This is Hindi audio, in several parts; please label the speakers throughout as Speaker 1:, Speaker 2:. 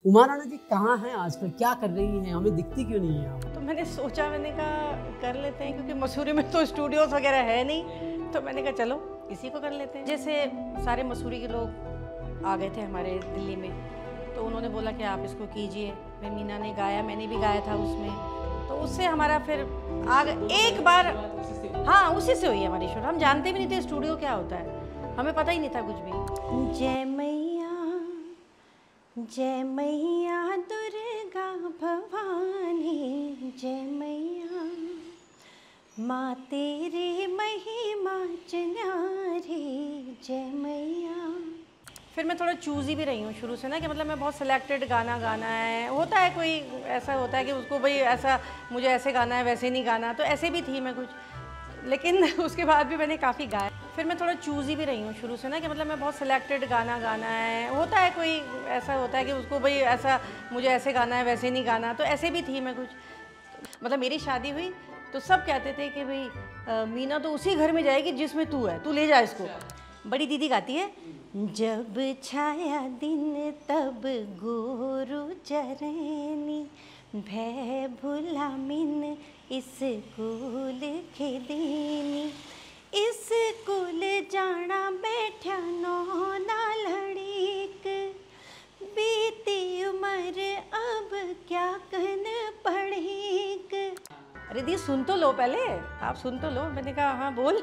Speaker 1: उमा राणा जी कहाँ हैं आजकल, क्या कर रही हैं, हमें दिखती क्यों नहीं है आप?
Speaker 2: तो मैंने सोचा, मैंने कहा कर लेते हैं, क्योंकि मसूरी में तो स्टूडियोज वगैरह है नहीं, तो मैंने कहा चलो इसी को कर लेते हैं। जैसे सारे मसूरी के लोग आ गए थे हमारे दिल्ली में, तो उन्होंने बोला कि आप इसको कीजिए। फिर मीना ने गाया, मैंने भी गाया था उसमें, तो उससे हमारा फिर एक बार हाँ उसी से हुई हमारी शूट। हम जानते भी नहीं थे स्टूडियो क्या होता है, हमें पता ही नहीं था कुछ भी। जय मैया दुर्गा भवानी, जय मैया माँ तेरी महिमा न्यारी, जय मैया। फिर मैं थोड़ा चूज़ी भी रही हूँ शुरू से ना, कि मतलब मैं बहुत सिलेक्टेड गाना गाना है। होता है कोई ऐसा होता है कि उसको भाई ऐसा मुझे ऐसे गाना है वैसे नहीं गाना, तो ऐसे भी थी मैं कुछ, लेकिन उसके बाद भी मैंने काफ़ी गाया। फिर मैं थोड़ा चूज़ी भी रही हूँ शुरू से ना, कि मतलब मैं बहुत सिलेक्टेड गाना गाना है। होता है कोई ऐसा होता है कि उसको भाई ऐसा मुझे ऐसे गाना है वैसे नहीं गाना, तो ऐसे भी थी मैं कुछ। मतलब मेरी शादी हुई तो सब कहते थे कि भाई मीना तो उसी घर में जाएगी जिसमें तू है, तू ले जा इसको। बड़ी दीदी गाती है, जब छाया दिन तब गोरु चरनी, भय भुला मिन स्कूल खेदनी, स्कूल जाना बैठा नो ना लड़ीक, बीती उम्र अब क्या कन पढ़ीक। अरे दी सुन तो लो, पहले आप सुन तो लो। मैंने कहा हाँ बोल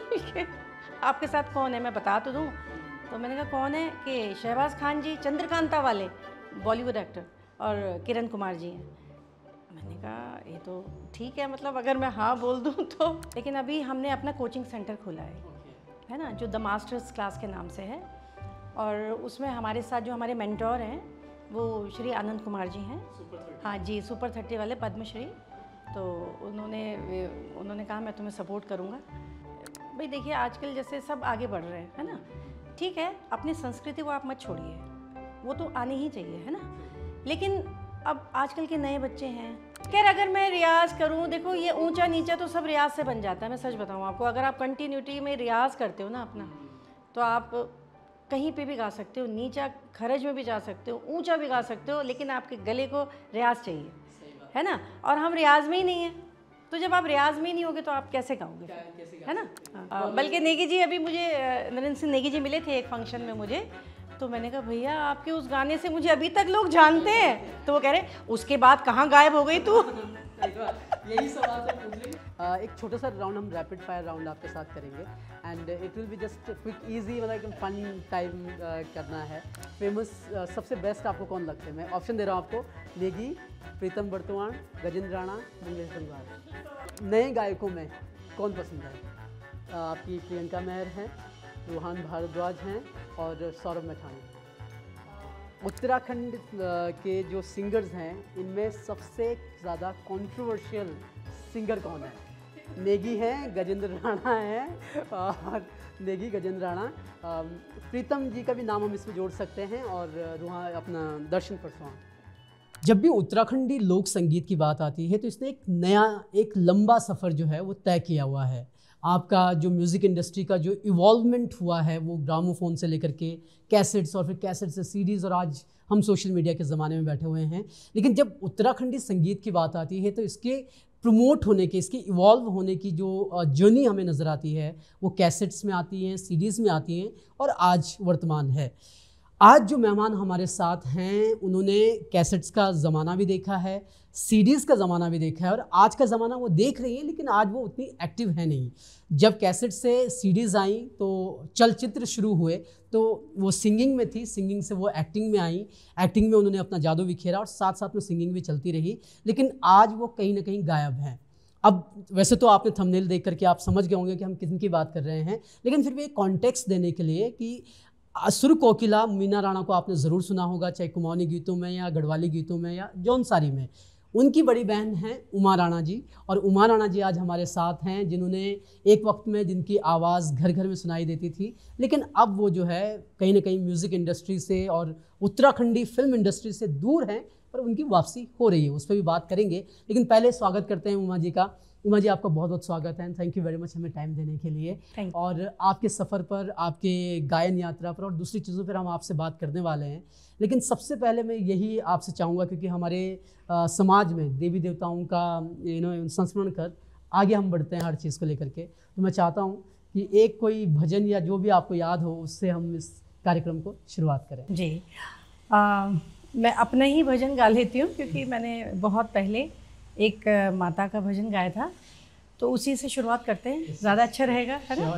Speaker 2: आपके साथ कौन है, मैं बता तो दूँ। तो मैंने कहा कौन है, कि शहबाज खान जी, चंद्रकांता वाले बॉलीवुड एक्टर, और किरण कुमार जी हैं। मैंने कहा ये तो ठीक है, मतलब अगर मैं हाँ बोल दूँ तो। लेकिन अभी हमने अपना कोचिंग सेंटर खोला है ना, जो द मास्टर्स क्लास के नाम से है, और उसमें हमारे साथ जो हमारे मेंटोर हैं वो श्री आनंद कुमार जी हैं। हाँ जी, सुपर 30 वाले पद्मश्री। तो उन्होंने कहा मैं तुम्हें सपोर्ट करूँगा। भाई देखिए आजकल जैसे सब आगे बढ़ रहे हैं, है ना, ठीक है, अपनी संस्कृति को आप मत छोड़िए, वो तो आनी ही चाहिए, है ना। लेकिन अब आजकल के नए बच्चे हैं, खैर अगर मैं रियाज़ करूं, देखो ये ऊंचा नीचा तो सब रियाज से बन जाता है। मैं सच बताऊं आपको, अगर आप कंटिन्यूटी में रियाज़ करते हो ना अपना, तो आप कहीं पे भी गा सकते हो, नीचा खरज में भी जा सकते हो, ऊंचा भी गा सकते हो, लेकिन आपके गले को रियाज़ चाहिए, है ना। और हम रियाज़ में ही नहीं है, तो जब आप रियाज़ में ही नहीं होगे तो आप कैसे गाओगे, है ना। बल्कि नेगी जी, अभी मुझे नरेंद्र सिंह नेगी जी मिले थे एक फंक्शन में मुझे, तो मैंने कहा भैया आपके उस गाने से मुझे अभी तक लोग जानते हैं। तो वो कह रहे उसके बाद कहाँ गायब हो गई तू।
Speaker 1: यही सवाल तो पूछ लेंगे। एक छोटा सा राउंड हम रैपिड फायर राउंड आपके साथ करेंगे, and it will be just quick easy, मतलब फन टाइम करना है। फेमस सबसे बेस्ट आपको कौन लगते हैं? मैं ऑप्शन दे रहा हूँ आपको, नेगी, प्रीतम बर्तवान, गजेंद्र राणा, मंगलेश परिवार। नए गायकों में कौन पसंद है? आपकी प्रियंका मेहर हैं, रूहान भारद्वाज हैं, और सौरभ मैठानी। उत्तराखंड के जो सिंगर्स हैं, इनमें सबसे ज़्यादा कंट्रोवर्शियल सिंगर कौन है? नेगी हैं, गजेंद्र राणा हैं, और नेगी गजेंद्र राणा, प्रीतम जी का भी नाम हम इसमें जोड़ सकते हैं, और रूहान अपना दर्शन परसवान। जब भी उत्तराखंडी लोक संगीत की बात आती है तो इसने एक लंबा सफ़र जो है वो तय किया हुआ है। आपका जो म्यूज़िक इंडस्ट्री का जो इवॉल्वमेंट हुआ है, वो ग्रामोफोन से लेकर के कैसेट्स, और फिर कैसेट से सीडीज़, और आज हम सोशल मीडिया के ज़माने में बैठे हुए हैं। लेकिन जब उत्तराखंडी संगीत की बात आती है तो इसके प्रमोट होने के, इसके इवॉल्व होने की जो जर्नी हमें नज़र आती है, वो कैसेट्स में आती हैं, सीडीज़ में आती हैं, और आज वर्तमान है। आज जो मेहमान हमारे साथ हैं, उन्होंने कैसेट्स का ज़माना भी देखा है, सीडीज़ का ज़माना भी देखा है, और आज का ज़माना वो देख रही हैं, लेकिन आज वो उतनी एक्टिव है नहीं। जब कैसेट से सीडीज़ आई तो चलचित्र शुरू हुए, तो वो सिंगिंग में थी, सिंगिंग से वो एक्टिंग में आई, एक्टिंग में उन्होंने अपना जादू बिखेरा, और साथ साथ में सिंगिंग भी चलती रही। लेकिन आज वो कहीं ना कहीं गायब हैं। अब वैसे तो आपने थंबनेल देख करके आप समझ गए होंगे कि हम किन की बात कर रहे हैं, लेकिन फिर भी एक कॉन्टेक्स्ट देने के लिए कि सुर कोकिला मीना राणा को आपने ज़रूर सुना होगा, चाहे कुमाऊनी गीतों में या गढ़वाली गीतों में या जौनसारी में। उनकी बड़ी बहन हैं उमा राणा जी, और उमा राणा जी आज हमारे साथ हैं, जिन्होंने एक वक्त में जिनकी आवाज़ घर घर में सुनाई देती थी, लेकिन अब वो जो है कहीं ना कहीं म्यूज़िक इंडस्ट्री से और उत्तराखंडी फिल्म इंडस्ट्री से दूर हैं, पर उनकी वापसी हो रही है, उस पर भी बात करेंगे। लेकिन पहले स्वागत करते हैं उमा जी का। उमा जी, आपका बहुत बहुत स्वागत है, थैंक यू वेरी मच हमें टाइम देने के लिए। और आपके सफ़र पर, आपके गायन यात्रा पर और दूसरी चीज़ों पर हम आपसे बात करने वाले हैं, लेकिन सबसे पहले मैं यही आपसे चाहूँगा, क्योंकि हमारे समाज में देवी देवताओं का संस्मरण कर आगे हम बढ़ते हैं हर चीज़ को लेकर के, तो मैं चाहता हूँ कि एक कोई भजन या जो भी आपको याद हो उससे हम इस कार्यक्रम को शुरुआत करें। जी,
Speaker 2: मैं अपना ही भजन गा लेती हूँ, क्योंकि मैंने बहुत पहले एक माता का भजन गाया था, तो उसी से शुरुआत करते हैं, ज़्यादा अच्छा रहेगा, है ना?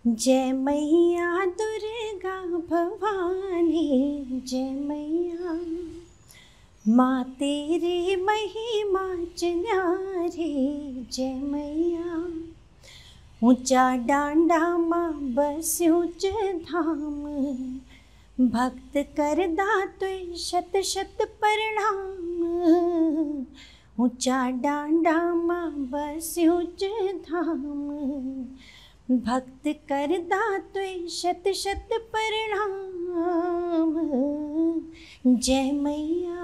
Speaker 2: जय मैया दुर्गा भवानी, जय मैया माँ तेरी महिमा न्यारी, जय मैया ऊंचा डांडा माँ बस ऊंच धाम, भक्त कर दाते शत शत प्रणाम, ऊंचा डांडा माँ बस ऊंच धाम, भक्त कर दाते शत शत प्रणाम, जय मैया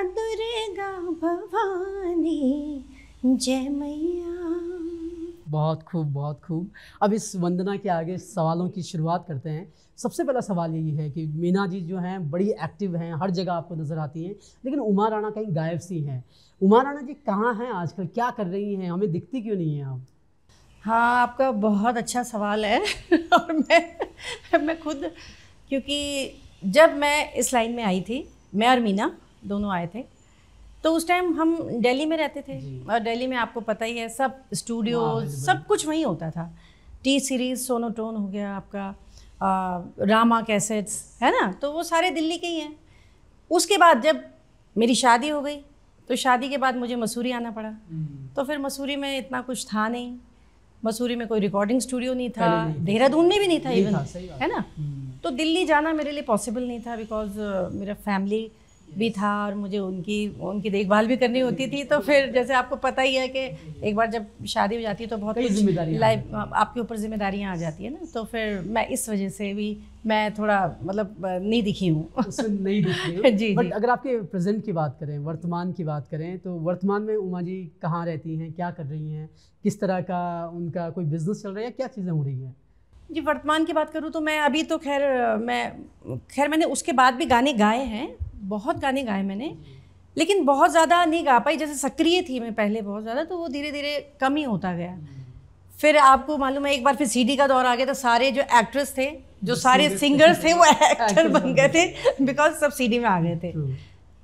Speaker 2: दुर्गा भवानी, जय मैया।
Speaker 1: बहुत खूब, बहुत खूब। अब इस वंदना के आगे सवालों की शुरुआत करते हैं। सबसे पहला सवाल यही है कि मीना जी जो हैं बड़ी एक्टिव हैं, हर जगह आपको नज़र आती हैं, लेकिन उमा राणा कहीं गायब सी हैं। उमा राणा जी कहाँ हैं आजकल, क्या कर रही हैं, हमें दिखती क्यों नहीं हैं आप?
Speaker 2: हाँ, आपका बहुत अच्छा सवाल है और मैं खुद, क्योंकि जब मैं इस लाइन में आई थी, मैं और मीना दोनों आए थे, तो उस टाइम हम दिल्ली में रहते थे, और दिल्ली में आपको पता ही है सब स्टूडियो सब कुछ वहीं होता था। टी सीरीज़, सोनोटोन हो गया आपका, रामा कैसेट्स, है ना, तो वो सारे दिल्ली के ही हैं। उसके बाद जब मेरी शादी हो गई, तो शादी के बाद मुझे मसूरी आना पड़ा। तो फिर मसूरी में इतना कुछ था नहीं, मसूरी में कोई रिकॉर्डिंग स्टूडियो नहीं था, देहरादून में भी नहीं था इवन, है ना। तो दिल्ली जाना मेरे लिए पॉसिबल नहीं था, बिकॉज मेरा फैमिली भी था और मुझे उनकी देखभाल भी करनी होती थी। तो फिर जैसे आपको पता ही है कि एक बार जब शादी हो जाती है तो बहुत कुछ लाइफ आपके ऊपर जिम्मेदारियां आ जाती है ना। तो फिर मैं इस वजह से भी मैं थोड़ा मतलब नहीं दिखी हूँ
Speaker 1: नहीं दिखी
Speaker 2: जी।
Speaker 1: बट अगर आपके प्रेजेंट की बात करें, वर्तमान की बात करें, तो वर्तमान में उमा जी कहाँ रहती हैं, क्या कर रही हैं, किस तरह का उनका कोई बिजनेस चल रहा है, क्या चीज़ें हो रही हैं?
Speaker 2: जी, वर्तमान की बात करूँ तो मैं अभी तो मैंने उसके बाद भी गाने गाए हैं, बहुत गाने गाए मैंने, लेकिन बहुत ज़्यादा नहीं गा पाई। जैसे सक्रिय थी मैं पहले बहुत ज़्यादा, तो वो धीरे धीरे कम ही होता गया। फिर आपको मालूम है एक बार फिर सीडी का दौर आ गया, तो सारे जो एक्ट्रेस थे, जो सारे सिंगर्स थे, वो एक्टर बन गए थे, बिकॉज सब सीडी में आ गए थे।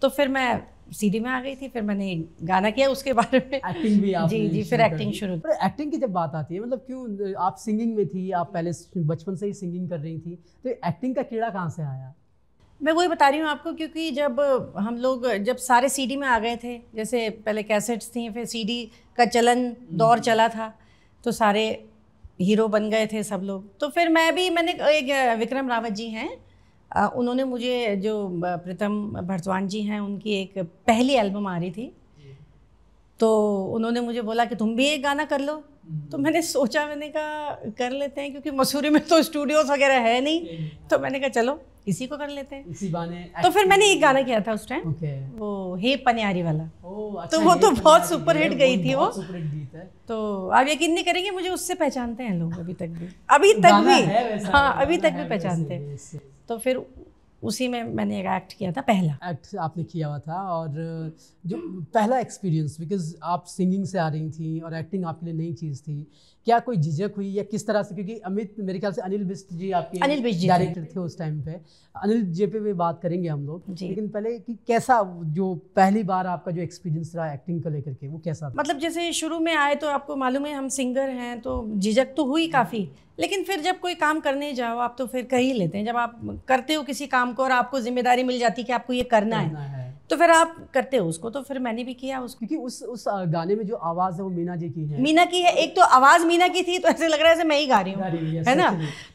Speaker 2: तो फिर मैं सीडी में आ गई थी, फिर मैंने गाना किया, उसके बारे में
Speaker 1: एक्टिंग भी
Speaker 2: जी फिर एक्टिंग शुरू।
Speaker 1: एक्टिंग की जब बात आती है, मतलब क्यों आप सिंगिंग में थी, आप पहले बचपन से ही सिंगिंग कर रही थी, तो एक्टिंग का कीड़ा कहाँ से आया?
Speaker 2: मैं वही बता रही हूँ आपको, क्योंकि जब हम लोग जब सारे सीडी में आ गए थे, जैसे पहले कैसेट्स थी, फिर सीडी का चलन दौर चला था, तो सारे हीरो बन गए थे सब लोग। तो फिर मैंने एक विक्रम रावत जी हैं, उन्होंने मुझे, जो प्रीतम भरद्वाज जी हैं, उनकी एक पहली एल्बम आ रही थी, तो उन्होंने मुझे बोला कि तुम भी एक गाना कर लो। तो मैंने सोचा, मैंने कहा कर लेते हैं, क्योंकि मसूरी में तो स्टूडियोज वगैरह है नहीं, तो मैंने कहा चलो इसी को कर लेते हैं,
Speaker 1: इसी बहाने।
Speaker 2: तो फिर मैंने एक गाना किया था उस टाइम, वो हे पन्यारी वाला।
Speaker 1: अच्छा,
Speaker 2: तो वो तो बहुत सुपर हिट गई थी वो।
Speaker 1: सुपर हिट गीत है।
Speaker 2: तो आप यकीन नहीं करेंगे, मुझे उससे पहचानते हैं लोग अभी तक भी हाँ, अभी तक भी पहचानते हैं। तो फिर उसी में मैंने एक एक्ट किया था, पहला
Speaker 1: एक्ट आपने किया हुआ था। और जो पहला एक्सपीरियंस, बिकॉज आप सिंगिंग से आ रही थी और एक्टिंग आपके लिए नई चीज़ थी, क्या कोई झिझक हुई या किस तरह से? क्योंकि अमित, मेरे ख्याल से अनिल बिष्ट जी आपके डायरेक्टर थे उस टाइम पे, अनिल जी पे भी बात करेंगे हम लोग, लेकिन पहले कि कैसा जो पहली बार आपका जो एक्सपीरियंस रहा एक्टिंग को लेकर के, वो कैसा था?
Speaker 2: मतलब जैसे शुरू में आए तो आपको मालूम है हम सिंगर हैं, तो झिझक तो हुई काफ़ी, लेकिन फिर जब कोई काम करने जाओ आप तो फिर कर ही लेते हैं। जब आप करते हो किसी काम को और आपको जिम्मेदारी मिल जाती है कि आपको ये करना है, तो फिर आप करते हो उसको। तो फिर मैंने भी किया उसको,
Speaker 1: क्योंकि उस गाने में जो आवाज़ है वो मीना जी की है।
Speaker 2: मीना की है, एक तो आवाज़ मीना की थी, तो ऐसे लग रहा है जैसे मैं ही गा रही हूँ, है ना।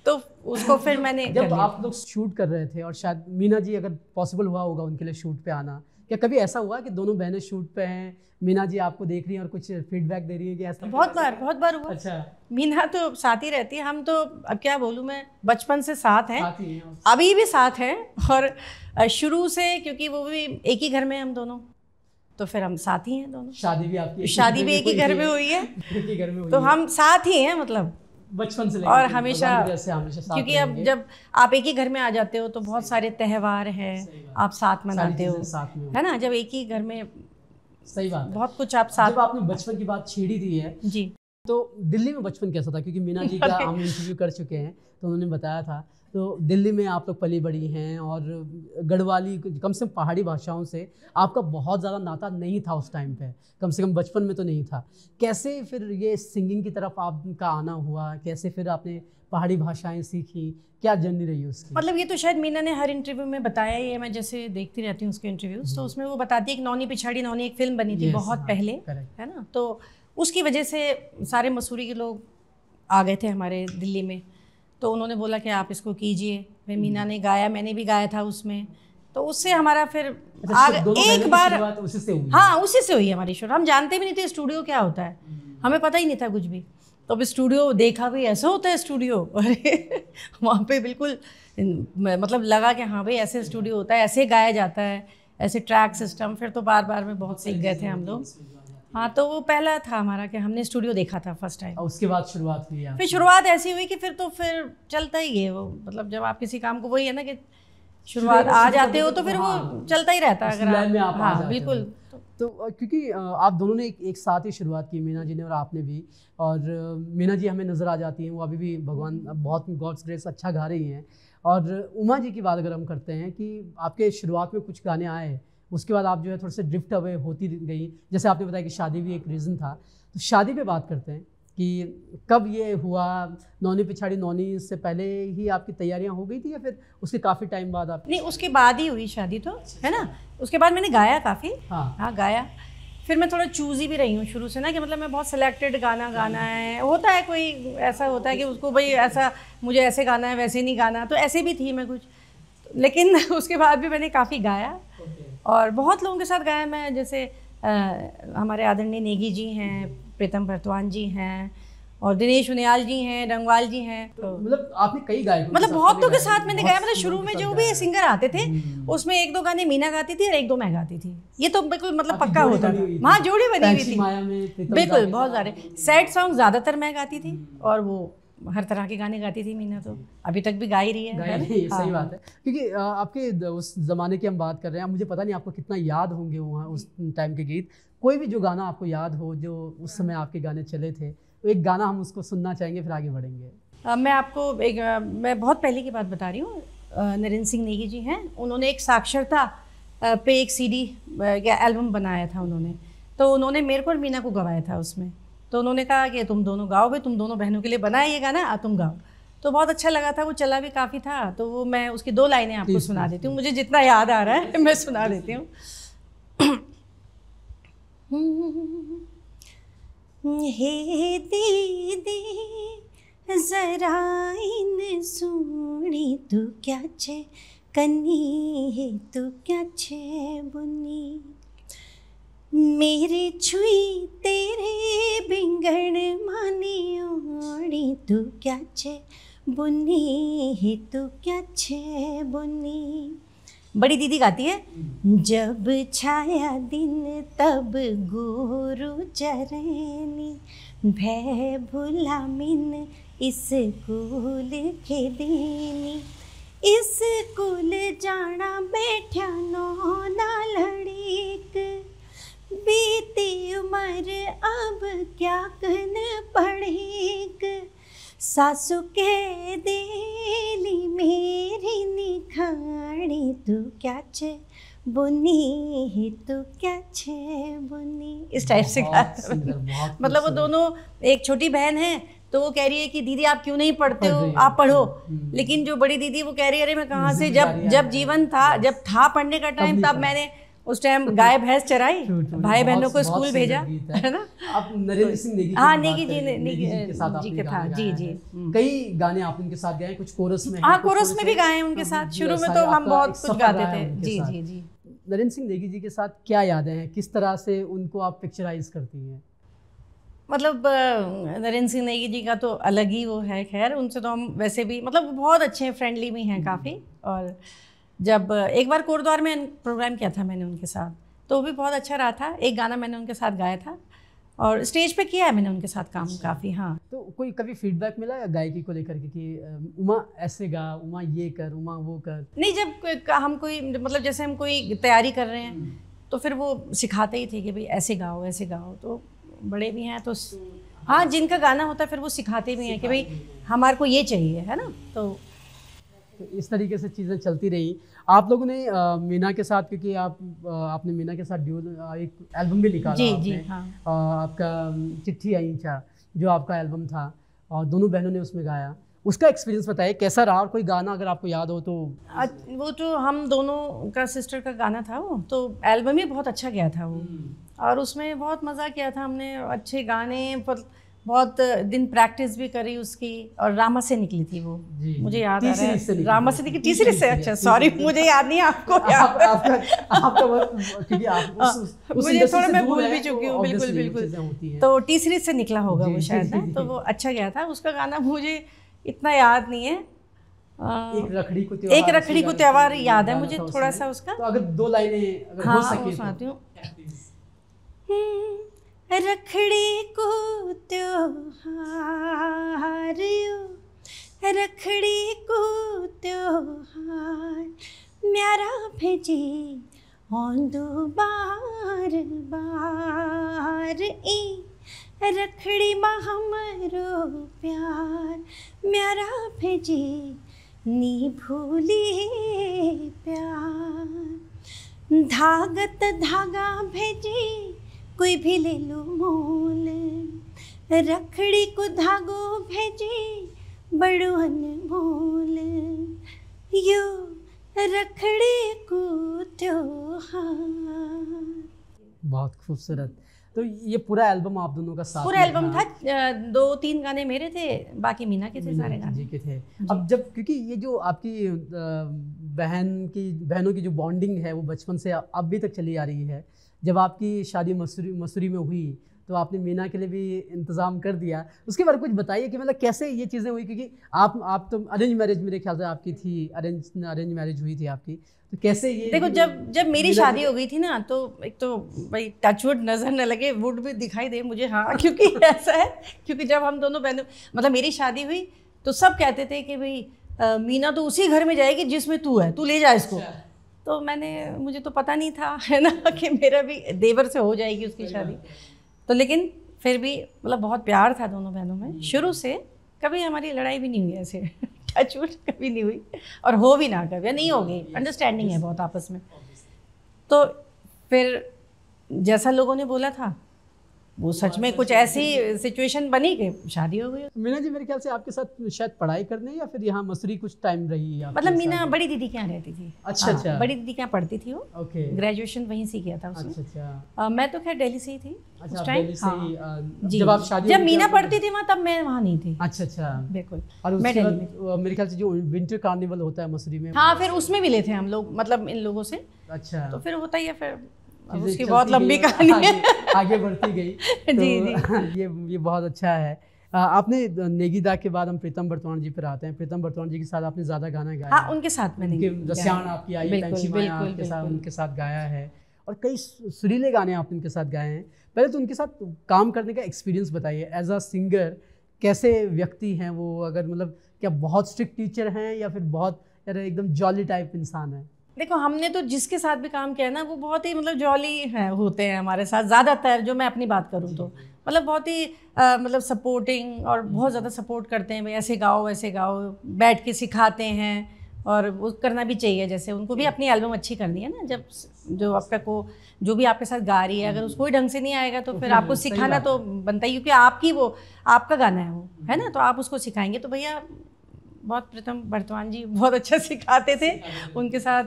Speaker 2: तो उसको फिर मैंने,
Speaker 1: जब आप लोग शूट कर रहे थे, और शायद मीना जी, अगर पॉसिबल हुआ होगा उनके लिए शूट पे आना, क्या कभी ऐसा हुआ कि दोनों बहनें शूट पे हैं, मीना जी आपको देख रही हैं और कुछ फीडबैक दे रही है कि ऐसा?
Speaker 2: बहुत बार हुआ।
Speaker 1: अच्छा।
Speaker 2: मीना तो साथ ही रहती है, हम तो अब क्या बोलूँ मैं, बचपन से साथ हैं,
Speaker 1: साथ ही हैं।
Speaker 2: अभी भी साथ हैं, और शुरू से, क्योंकि वो भी एक ही घर में हम दोनों, तो फिर हम साथ ही हैं दोनों।
Speaker 1: शादी भी आपकी
Speaker 2: शादी भी एक ही घर में हुई है,
Speaker 1: एक ही घर में हुई
Speaker 2: तो
Speaker 1: है।
Speaker 2: हम साथ ही हैं, मतलब
Speaker 1: बचपन से
Speaker 2: और हमेशा,
Speaker 1: साथ
Speaker 2: क्योंकि अब जब आप एक ही घर में आ जाते हो तो बहुत सारे त्यौहार हैं आप साथ मनाते हो, है ना, जब एक ही घर में।
Speaker 1: सही बात है।
Speaker 2: बहुत कुछ आप साथ।
Speaker 1: जब आपने बचपन की बात छेड़ी दी है
Speaker 2: जी,
Speaker 1: तो दिल्ली में बचपन कैसा था? क्योंकि मीना जी का हम इंटरव्यू कर चुके हैं तो उन्होंने बताया था, तो दिल्ली में आप लोग पली बड़ी हैं और गढ़वाली, कम से कम पहाड़ी भाषाओं से आपका बहुत ज़्यादा नाता नहीं था उस टाइम पे, कम से कम बचपन में तो नहीं था। कैसे फिर ये सिंगिंग की तरफ आपका आना हुआ? कैसे फिर आपने पहाड़ी भाषाएं सीखी? क्या जर्नी रही उसकी?
Speaker 2: मतलब ये तो शायद मीना ने हर इंटरव्यू में बताया ही है, मैं जैसे देखती रहती हूँ उसके इंटरव्यूज, तो उसमें वो बताती है कि नौनी पिछाड़ी नौनी एक फिल्म बनी थी बहुत पहले, है ना, तो उसकी वजह से सारे मसूरी के लोग आ गए थे हमारे दिल्ली में, तो उन्होंने बोला कि आप इसको कीजिए। फिर मीना ने गाया, मैंने भी गाया था उसमें, तो उससे हमारा फिर एक बार
Speaker 1: उसी से हुई।
Speaker 2: हाँ, उसी से हुई हमारी शुरू। हम जानते भी नहीं थे स्टूडियो क्या होता है, हमें पता ही नहीं था कुछ भी। तो अब स्टूडियो देखा, भी ऐसा होता है स्टूडियो, अरे वहाँ पे बिल्कुल मतलब लगा कि हाँ भाई ऐसे स्टूडियो होता है, ऐसे गाया जाता है, ऐसे ट्रैक सिस्टम। फिर तो बार बार में बहुत सीख गए थे हम लोग। हाँ, तो वो पहला था हमारा कि हमने स्टूडियो देखा था फर्स्ट टाइम।
Speaker 1: उसके बाद शुरुआत हुई है।
Speaker 2: फिर शुरुआत ऐसी हुई कि फिर चलता ही है वो, मतलब जब आप किसी काम को, वही है ना कि शुरुआत आ जाते हो तो फिर वो चलता ही रहता है। अगर आप, हाँ बिल्कुल।
Speaker 1: तो क्योंकि आप दोनों ने एक साथ ही शुरुआत की, मीना जी ने और आपने भी, और मीना जी हमें नज़र आ जाती हैं, वो अभी भी भगवान बहुत गॉड्स ग्रेस अच्छा गा रही हैं। और उमा जी की बात अगर हम करते हैं कि आपके शुरुआत में कुछ गाने आए, उसके बाद आप जो है थोड़े से ड्रिफ्ट अवे होती गई, जैसे आपने बताया कि शादी भी एक रीज़न था, तो शादी पे बात करते हैं कि कब ये हुआ? नौनी पिछाड़ी नौनी से पहले ही आपकी तैयारियां हो गई थी या फिर उसके काफ़ी टाइम बाद आप?
Speaker 2: नहीं, उसके बाद ही हुई शादी तो, है ना। उसके बाद मैंने गाया काफ़ी, हाँ गाया। फिर मैं थोड़ा चूज़ी भी रही हूँ शुरू से ना, कि मतलब मैं बहुत सिलेक्टेड गाना है। होता है कोई ऐसा होता है कि उसको भाई ऐसा मुझे ऐसे गाना है, वैसे नहीं गाना, तो ऐसे भी थी मैं कुछ, लेकिन उसके बाद भी मैंने काफ़ी गाया और बहुत लोगों के साथ गाया मैं। जैसे हमारे आदरणीय नेगी जी हैं, प्रीतम भरतवान जी हैं, और दिनेश उनियाल जी हैं, रंगवाल जी हैं। तो
Speaker 1: मतलब आपने कई गाए,
Speaker 2: मतलब बहुतों के साथ मैंने गाया। मतलब शुरू में जो भी सिंगर आते थे उसमें एक दो गाने मीना गाती थी और एक दो मैं गाती थी, ये तो बिल्कुल मतलब पक्का होता था। हाँ, जोड़ी बनी हुई थी बिल्कुल, बहुत सारे सैड सॉन्ग ज़्यादातर मैं गाती थी और वो हर तरह के गाने गाती थी मीना, तो अभी तक भी गा ही रही है।
Speaker 1: सही बात है, क्योंकि आपके उस ज़माने की हम बात कर रहे हैं, मुझे पता नहीं आपको कितना याद होंगे वहाँ उस टाइम के गीत। कोई भी जो गाना आपको याद हो जो उस समय आपके गाने चले थे, तो एक गाना हम उसको सुनना चाहेंगे, फिर आगे बढ़ेंगे।
Speaker 2: मैं आपको मैं बहुत पहले की बात बता रही हूँ। नरेंद्र सिंह नेगी जी हैं, उन्होंने एक साक्षरता पे एक CD या एल्बम बनाया था उन्होंने, तो उन्होंने मेरे को और मीना को गवाया था उसमें। तो उन्होंने कहा कि तुम दोनों गाओ भाई, तुम दोनों बहनों के लिए बनाए ये गाना, तुम गाओ। तो बहुत अच्छा लगा था, वो चला भी काफ़ी था। तो वो मैं उसकी 2 लाइनें आपको सुना देती हूँ, मुझे जितना याद आ रहा है मैं सुना देती हूँ। हे दीदी जरा इन सोनी तू क्या छे कनी है, तू क्या छे बुनी, मेरे छुई तेरे बिंगड़ मानी ओड़ी, तू क्या छे बुनी है, तू क्या छे बुनी। बड़ी दीदी गाती है। जब छाया दिन तब गुरु चरनी, भय भुला मिन स्कूल के दीनी, स्कूल जाना बैठा नो ना लड़ीक, बीती उम्र अब क्या कन पड़ेक, सासू के देली मेरी निखाड़ी, तू क्या छे बुनी है, तू क्या छे बुनी। इस टाइप से गाता है। मतलब वो दोनों, एक छोटी बहन है तो वो कह रही है कि दीदी आप क्यों नहीं पढ़ते हो, आप पढ़ो। लेकिन जो बड़ी दीदी वो कह रही है अरे मैं कहाँ से, जब जीवन था, जब था पढ़ने का टाइम, तब मैंने उस टाइम गाय भैंस चराई, भाई बहनों को स्कूल भेजा, है ना।
Speaker 1: आप नरेंद्र सिंह नेगी,
Speaker 2: हाँ नेगी जी के साथ जी के था, जी जी।
Speaker 1: कई गाने आप उनके साथ गाए, कुछ कोरस में।
Speaker 2: हाँ, कोरस में भी गाए उनके साथ। शुरू में तो हम बहुत कुछ गाते थे। जी जी जी।
Speaker 1: नरेंद्र सिंह नेगी जी के साथ क्या यादें हैं, किस तरह से उनको आप पिक्चराइज करती हैं?
Speaker 2: मतलब नरेंद्र सिंह नेगी जी का तो अलग ही वो है, खैर उनसे तो हम वैसे भी मतलब बहुत अच्छे हैं, फ्रेंडली भी हैं काफ़ी। और जब एक बार कोटद्वार में प्रोग्राम किया था मैंने उनके साथ, तो वो भी बहुत अच्छा रहा था। एक गाना मैंने उनके साथ गाया था और स्टेज पे किया है मैंने उनके साथ काम काफ़ी। हाँ,
Speaker 1: तो कोई कभी फीडबैक मिला या गायकी को लेकर के कि उमा ऐसे गा, उमा ये कर, उमा वो कर?
Speaker 2: नहीं, जब हम कोई मतलब जैसे हम कोई तैयारी कर रहे हैं तो फिर वो सिखाते ही थे कि भाई ऐसे गाओ ऐसे गाओ। तो बड़े भी हैं तो हाँ, जिनका गाना होता है फिर वो सिखाते भी हैं कि भाई हमारे को ये चाहिए, है ना। तो
Speaker 1: इस तरीके से चीज़ें चलती रही। आप लोगों ने मीना के साथ, क्योंकि आपने मीना के साथ ड्यूल एक एल्बम भी निकाला
Speaker 2: जी
Speaker 1: आपने,
Speaker 2: जी हाँ।
Speaker 1: आपका चिट्ठी आई चा जो आपका एल्बम था, और दोनों बहनों ने उसमें गाया, उसका एक्सपीरियंस बताइए कैसा रहा, और कोई गाना अगर आपको याद हो तो।
Speaker 2: वो जो हम दोनों का सिस्टर का गाना था वो तो एल्बम ही बहुत अच्छा गया था वो, और उसमें बहुत मज़ा किया था हमने, अच्छे गाने पर बहुत दिन प्रैक्टिस भी करी उसकी। और रामा से निकली थी वो, मुझे याद आ रहा है रामा से निकली, तीसरी से। अच्छा सॉरी, मुझे याद नहीं, आपको याद? मुझे थोड़ा, मैं भूल भी चुकी हूँ, बिल्कुल बिल्कुल। तो तीसरी से निकला होगा वो शायद ना, तो वो अच्छा गया था उसका गाना। मुझे इतना याद नहीं है।
Speaker 1: एक
Speaker 2: रखड़ी को त्योहार याद है मुझे थोड़ा सा उसका।
Speaker 1: तो अगर 2 लाइनें अगर हो सके तो
Speaker 2: सुनाती हूँ। रखड़ी को त्योहार, रखड़ी को त्योहार, म्यारा भेजी औंदो बार बार ई, रखड़ी माँ हमरो प्यार, म्यारा भेजी नी भूली प्यार, धागत धागा भेजी कोई भी ले लो मोल, रखड़ी को धागो भेजी बड़ो अनमोल, यो रखड़ी को त्योहार।
Speaker 1: बहुत खूबसूरत। तो ये पूरा एल्बम आप दोनों का साथ
Speaker 2: पूरा एल्बम था, 2-3 गाने मेरे थे, बाकी मीना के थे, सारे गाने
Speaker 1: जी के थे। अब जब, क्योंकि ये जो आपकी बहनों की जो बॉन्डिंग है वो बचपन से अभी तक चली आ रही है। जब आपकी शादी मसूरी में हुई तो आपने मीना के लिए भी इंतज़ाम कर दिया, उसके बारे में कुछ बताइए कि मतलब कैसे ये चीज़ें हुई, क्योंकि आप तो अरेंज मैरिज मेरे ख्याल से आपकी थी, अरेंज मैरिज हुई थी आपकी, तो कैसे ये? देखो,
Speaker 2: जब मेरी शादी हो गई थी ना, तो एक तो भाई टचवुड नज़र न लगे, वुड भी दिखाई दे मुझे, हाँ, क्योंकि ऐसा है, क्योंकि जब हम दोनों बहनों मतलब मेरी शादी हुई तो सब कहते थे कि भाई मीना तो उसी घर में जाएगी जिसमें तू है, तू ले जा इसको। तो मुझे तो पता नहीं था, है ना, कि मेरा भी देवर से हो जाएगी उसकी शादी। तो लेकिन फिर भी मतलब बहुत प्यार था दोनों बहनों में शुरू से, कभी हमारी लड़ाई भी नहीं हुई ऐसे, टचवुड कभी नहीं हुई, और हो भी ना कभी, नहीं होगी, अंडरस्टैंडिंग है बहुत आपस में। तो फिर जैसा लोगों ने बोला था वो सच में कुछ ऐसी सिचुएशन बनी कि शादी हो गई।
Speaker 1: मीना जी मेरे ख्याल से आपके साथ शायद पढ़ाई करने या फिर यहाँ मसूरी कुछ टाइम रही है?
Speaker 2: मतलब मीना बड़ी दीदी के यहाँ रहती थी।
Speaker 1: अच्छा अच्छा।
Speaker 2: बड़ी दीदी के यहाँ पढ़ती थी वो।
Speaker 1: ओके।
Speaker 2: ग्रेजुएशन वहीं से किया था उसने।
Speaker 1: अच्छा अच्छा।
Speaker 2: मैं तो खैर दिल्ली से ही थी उस टाइम। जब मीना पढ़ती थी वहाँ, तब मैं वहाँ नहीं थी।
Speaker 1: अच्छा अच्छा,
Speaker 2: बिल्कुल।
Speaker 1: और मेरे ख्याल से जो विंटर कार्निवल होता है मसूरी में,
Speaker 2: हाँ, फिर उसमें मिले थे हम लोग, मतलब इन लोगों से।
Speaker 1: अच्छा।
Speaker 2: तो फिर होता ही है, फिर उसकी बहुत लंबी कहानी है,
Speaker 1: आगे बढ़ती गई। तो
Speaker 2: जी।
Speaker 1: ये बहुत अच्छा है। आपने नेगीदा के बाद हम प्रीतम बर्तवान जी पर आते हैं। प्रीतम बर्तवान जी के साथ आपने ज़्यादा गाना गाया।
Speaker 2: हाँ, उनके साथ मैंने
Speaker 1: रसियान आपकी आई, आपके साथ उनके साथ गाया है, और कई सुरीले गाने आपने उनके साथ गाए हैं। पहले तो उनके साथ काम करने का एक्सपीरियंस बताइए, एज अ सिंगर कैसे व्यक्ति हैं वो? अगर मतलब क्या बहुत स्ट्रिक्ट टीचर हैं या फिर बहुत एकदम जॉली टाइप इंसान है?
Speaker 2: देखो, हमने तो जिसके साथ भी काम किया ना वो बहुत ही मतलब जॉली है, होते हैं हमारे साथ ज़्यादातर। जो मैं अपनी बात करूँ तो मतलब बहुत ही मतलब सपोर्टिंग, और बहुत ज़्यादा सपोर्ट करते हैं, भाई ऐसे गाओ वैसे गाओ, बैठ के सिखाते हैं, और वो करना भी चाहिए। जैसे उनको भी अपनी एल्बम अच्छी करनी है ना, जब जो भी आपके साथ गा रही है, अगर उसको ही ढंग से नहीं आएगा तो फिर आपको सिखाना तो बनता ही, क्योंकि आपका गाना है वो, है ना, तो आप उसको सिखाएंगे। तो भैया बहुत प्रीतम बर्तवान जी बहुत अच्छा सिखाते थे। उनके साथ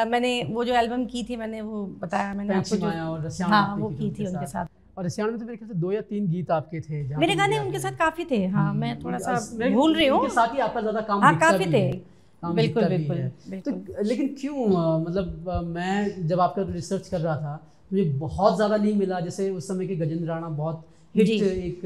Speaker 2: मैंने वो जो एल्बम की थी, मैंने वो बताया मैंने आपको, जो हाँ वो की थी उनके साथ।
Speaker 1: और रसियान में तो मेरे ख्याल से 2 या 3 गीत आपके थे।
Speaker 2: मेरे गाने उनके साथ काफ़ी थे। हाँ, मैं थोड़ा सा भूल रही हूँ।
Speaker 1: साथ ही आपका ज़्यादा काम
Speaker 2: हाँ, काफ़ी थे।
Speaker 1: काम
Speaker 2: बिल्कुल
Speaker 1: दिखता भी
Speaker 2: बिल्कुल
Speaker 1: है।
Speaker 2: बिल्कुल।
Speaker 1: तो लेकिन क्यों मतलब मैं जब आपका रिसर्च कर रहा था मुझे बहुत ज़्यादा नहीं मिला, जैसे उस समय के गजेंद्र राणा बहुत हिट
Speaker 2: जी।
Speaker 1: एक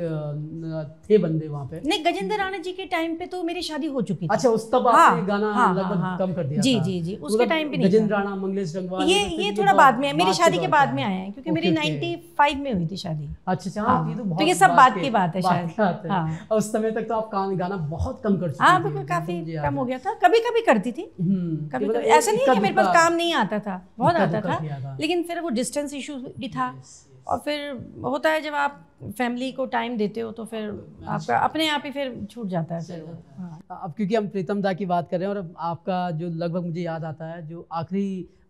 Speaker 1: थे बंदे वहाँ पे।
Speaker 2: नहीं, गजेंद्र राणा जी के टाइम पे तो मेरी शादी हो चुकी थी।
Speaker 1: अच्छा, उस तब
Speaker 2: हाँ,
Speaker 1: आपने गाना
Speaker 2: हाँ,
Speaker 1: लगभग
Speaker 2: हाँ,
Speaker 1: कम कर दिया
Speaker 2: जी
Speaker 1: था।
Speaker 2: जी जी, उसके
Speaker 1: मतलब
Speaker 2: टाइम पे नहीं
Speaker 1: गजेंद्र
Speaker 2: था।
Speaker 1: राणा, मंगलेश डंगवाल
Speaker 2: ये
Speaker 1: तो
Speaker 2: थोड़ा बाद में, मेरी
Speaker 1: बाद
Speaker 2: शादी के
Speaker 1: दौर
Speaker 2: बाद
Speaker 1: का
Speaker 2: में
Speaker 1: है।
Speaker 2: आया है, क्योंकि
Speaker 1: ओके,
Speaker 2: मेरी
Speaker 1: ओके।
Speaker 2: 95 में हुई थी शादी।
Speaker 1: अच्छा,
Speaker 2: हाँ,
Speaker 1: ये तो
Speaker 2: तो
Speaker 1: बहुत
Speaker 2: ये सब बाद की बात है शायद।
Speaker 1: बात है।
Speaker 2: हाँ।
Speaker 1: और उस समय तक तो आप गाना बहुत कम कर चुकी
Speaker 2: हाँ,
Speaker 1: थी,
Speaker 2: बिल्कुल,
Speaker 1: जहाँ तक
Speaker 2: काफी
Speaker 1: मुझे याद
Speaker 2: कम
Speaker 1: है।
Speaker 2: हो गया था, कभी कभी करती थी,
Speaker 1: कि
Speaker 2: कभी
Speaker 1: मतलब
Speaker 2: कभी। ऐसा नहीं है कि मेरे पास
Speaker 1: इक्का-दुक्का
Speaker 2: काम नहीं आता था, बहुत आता
Speaker 1: इक्का-दुक्का
Speaker 2: था,
Speaker 1: किया था।
Speaker 2: लेकिन फिर वो डिस्टेंस इशू भी था। और फिर होता है जब आप फैमिली को टाइम देते हो तो फिर आपका अपने आप ही फिर छूट जाता है फिर। हाँ।
Speaker 1: अब क्योंकि हम प्रीतम दा की बात कर रहे हैं और अब आपका जो लगभग मुझे याद आता है जो आखिरी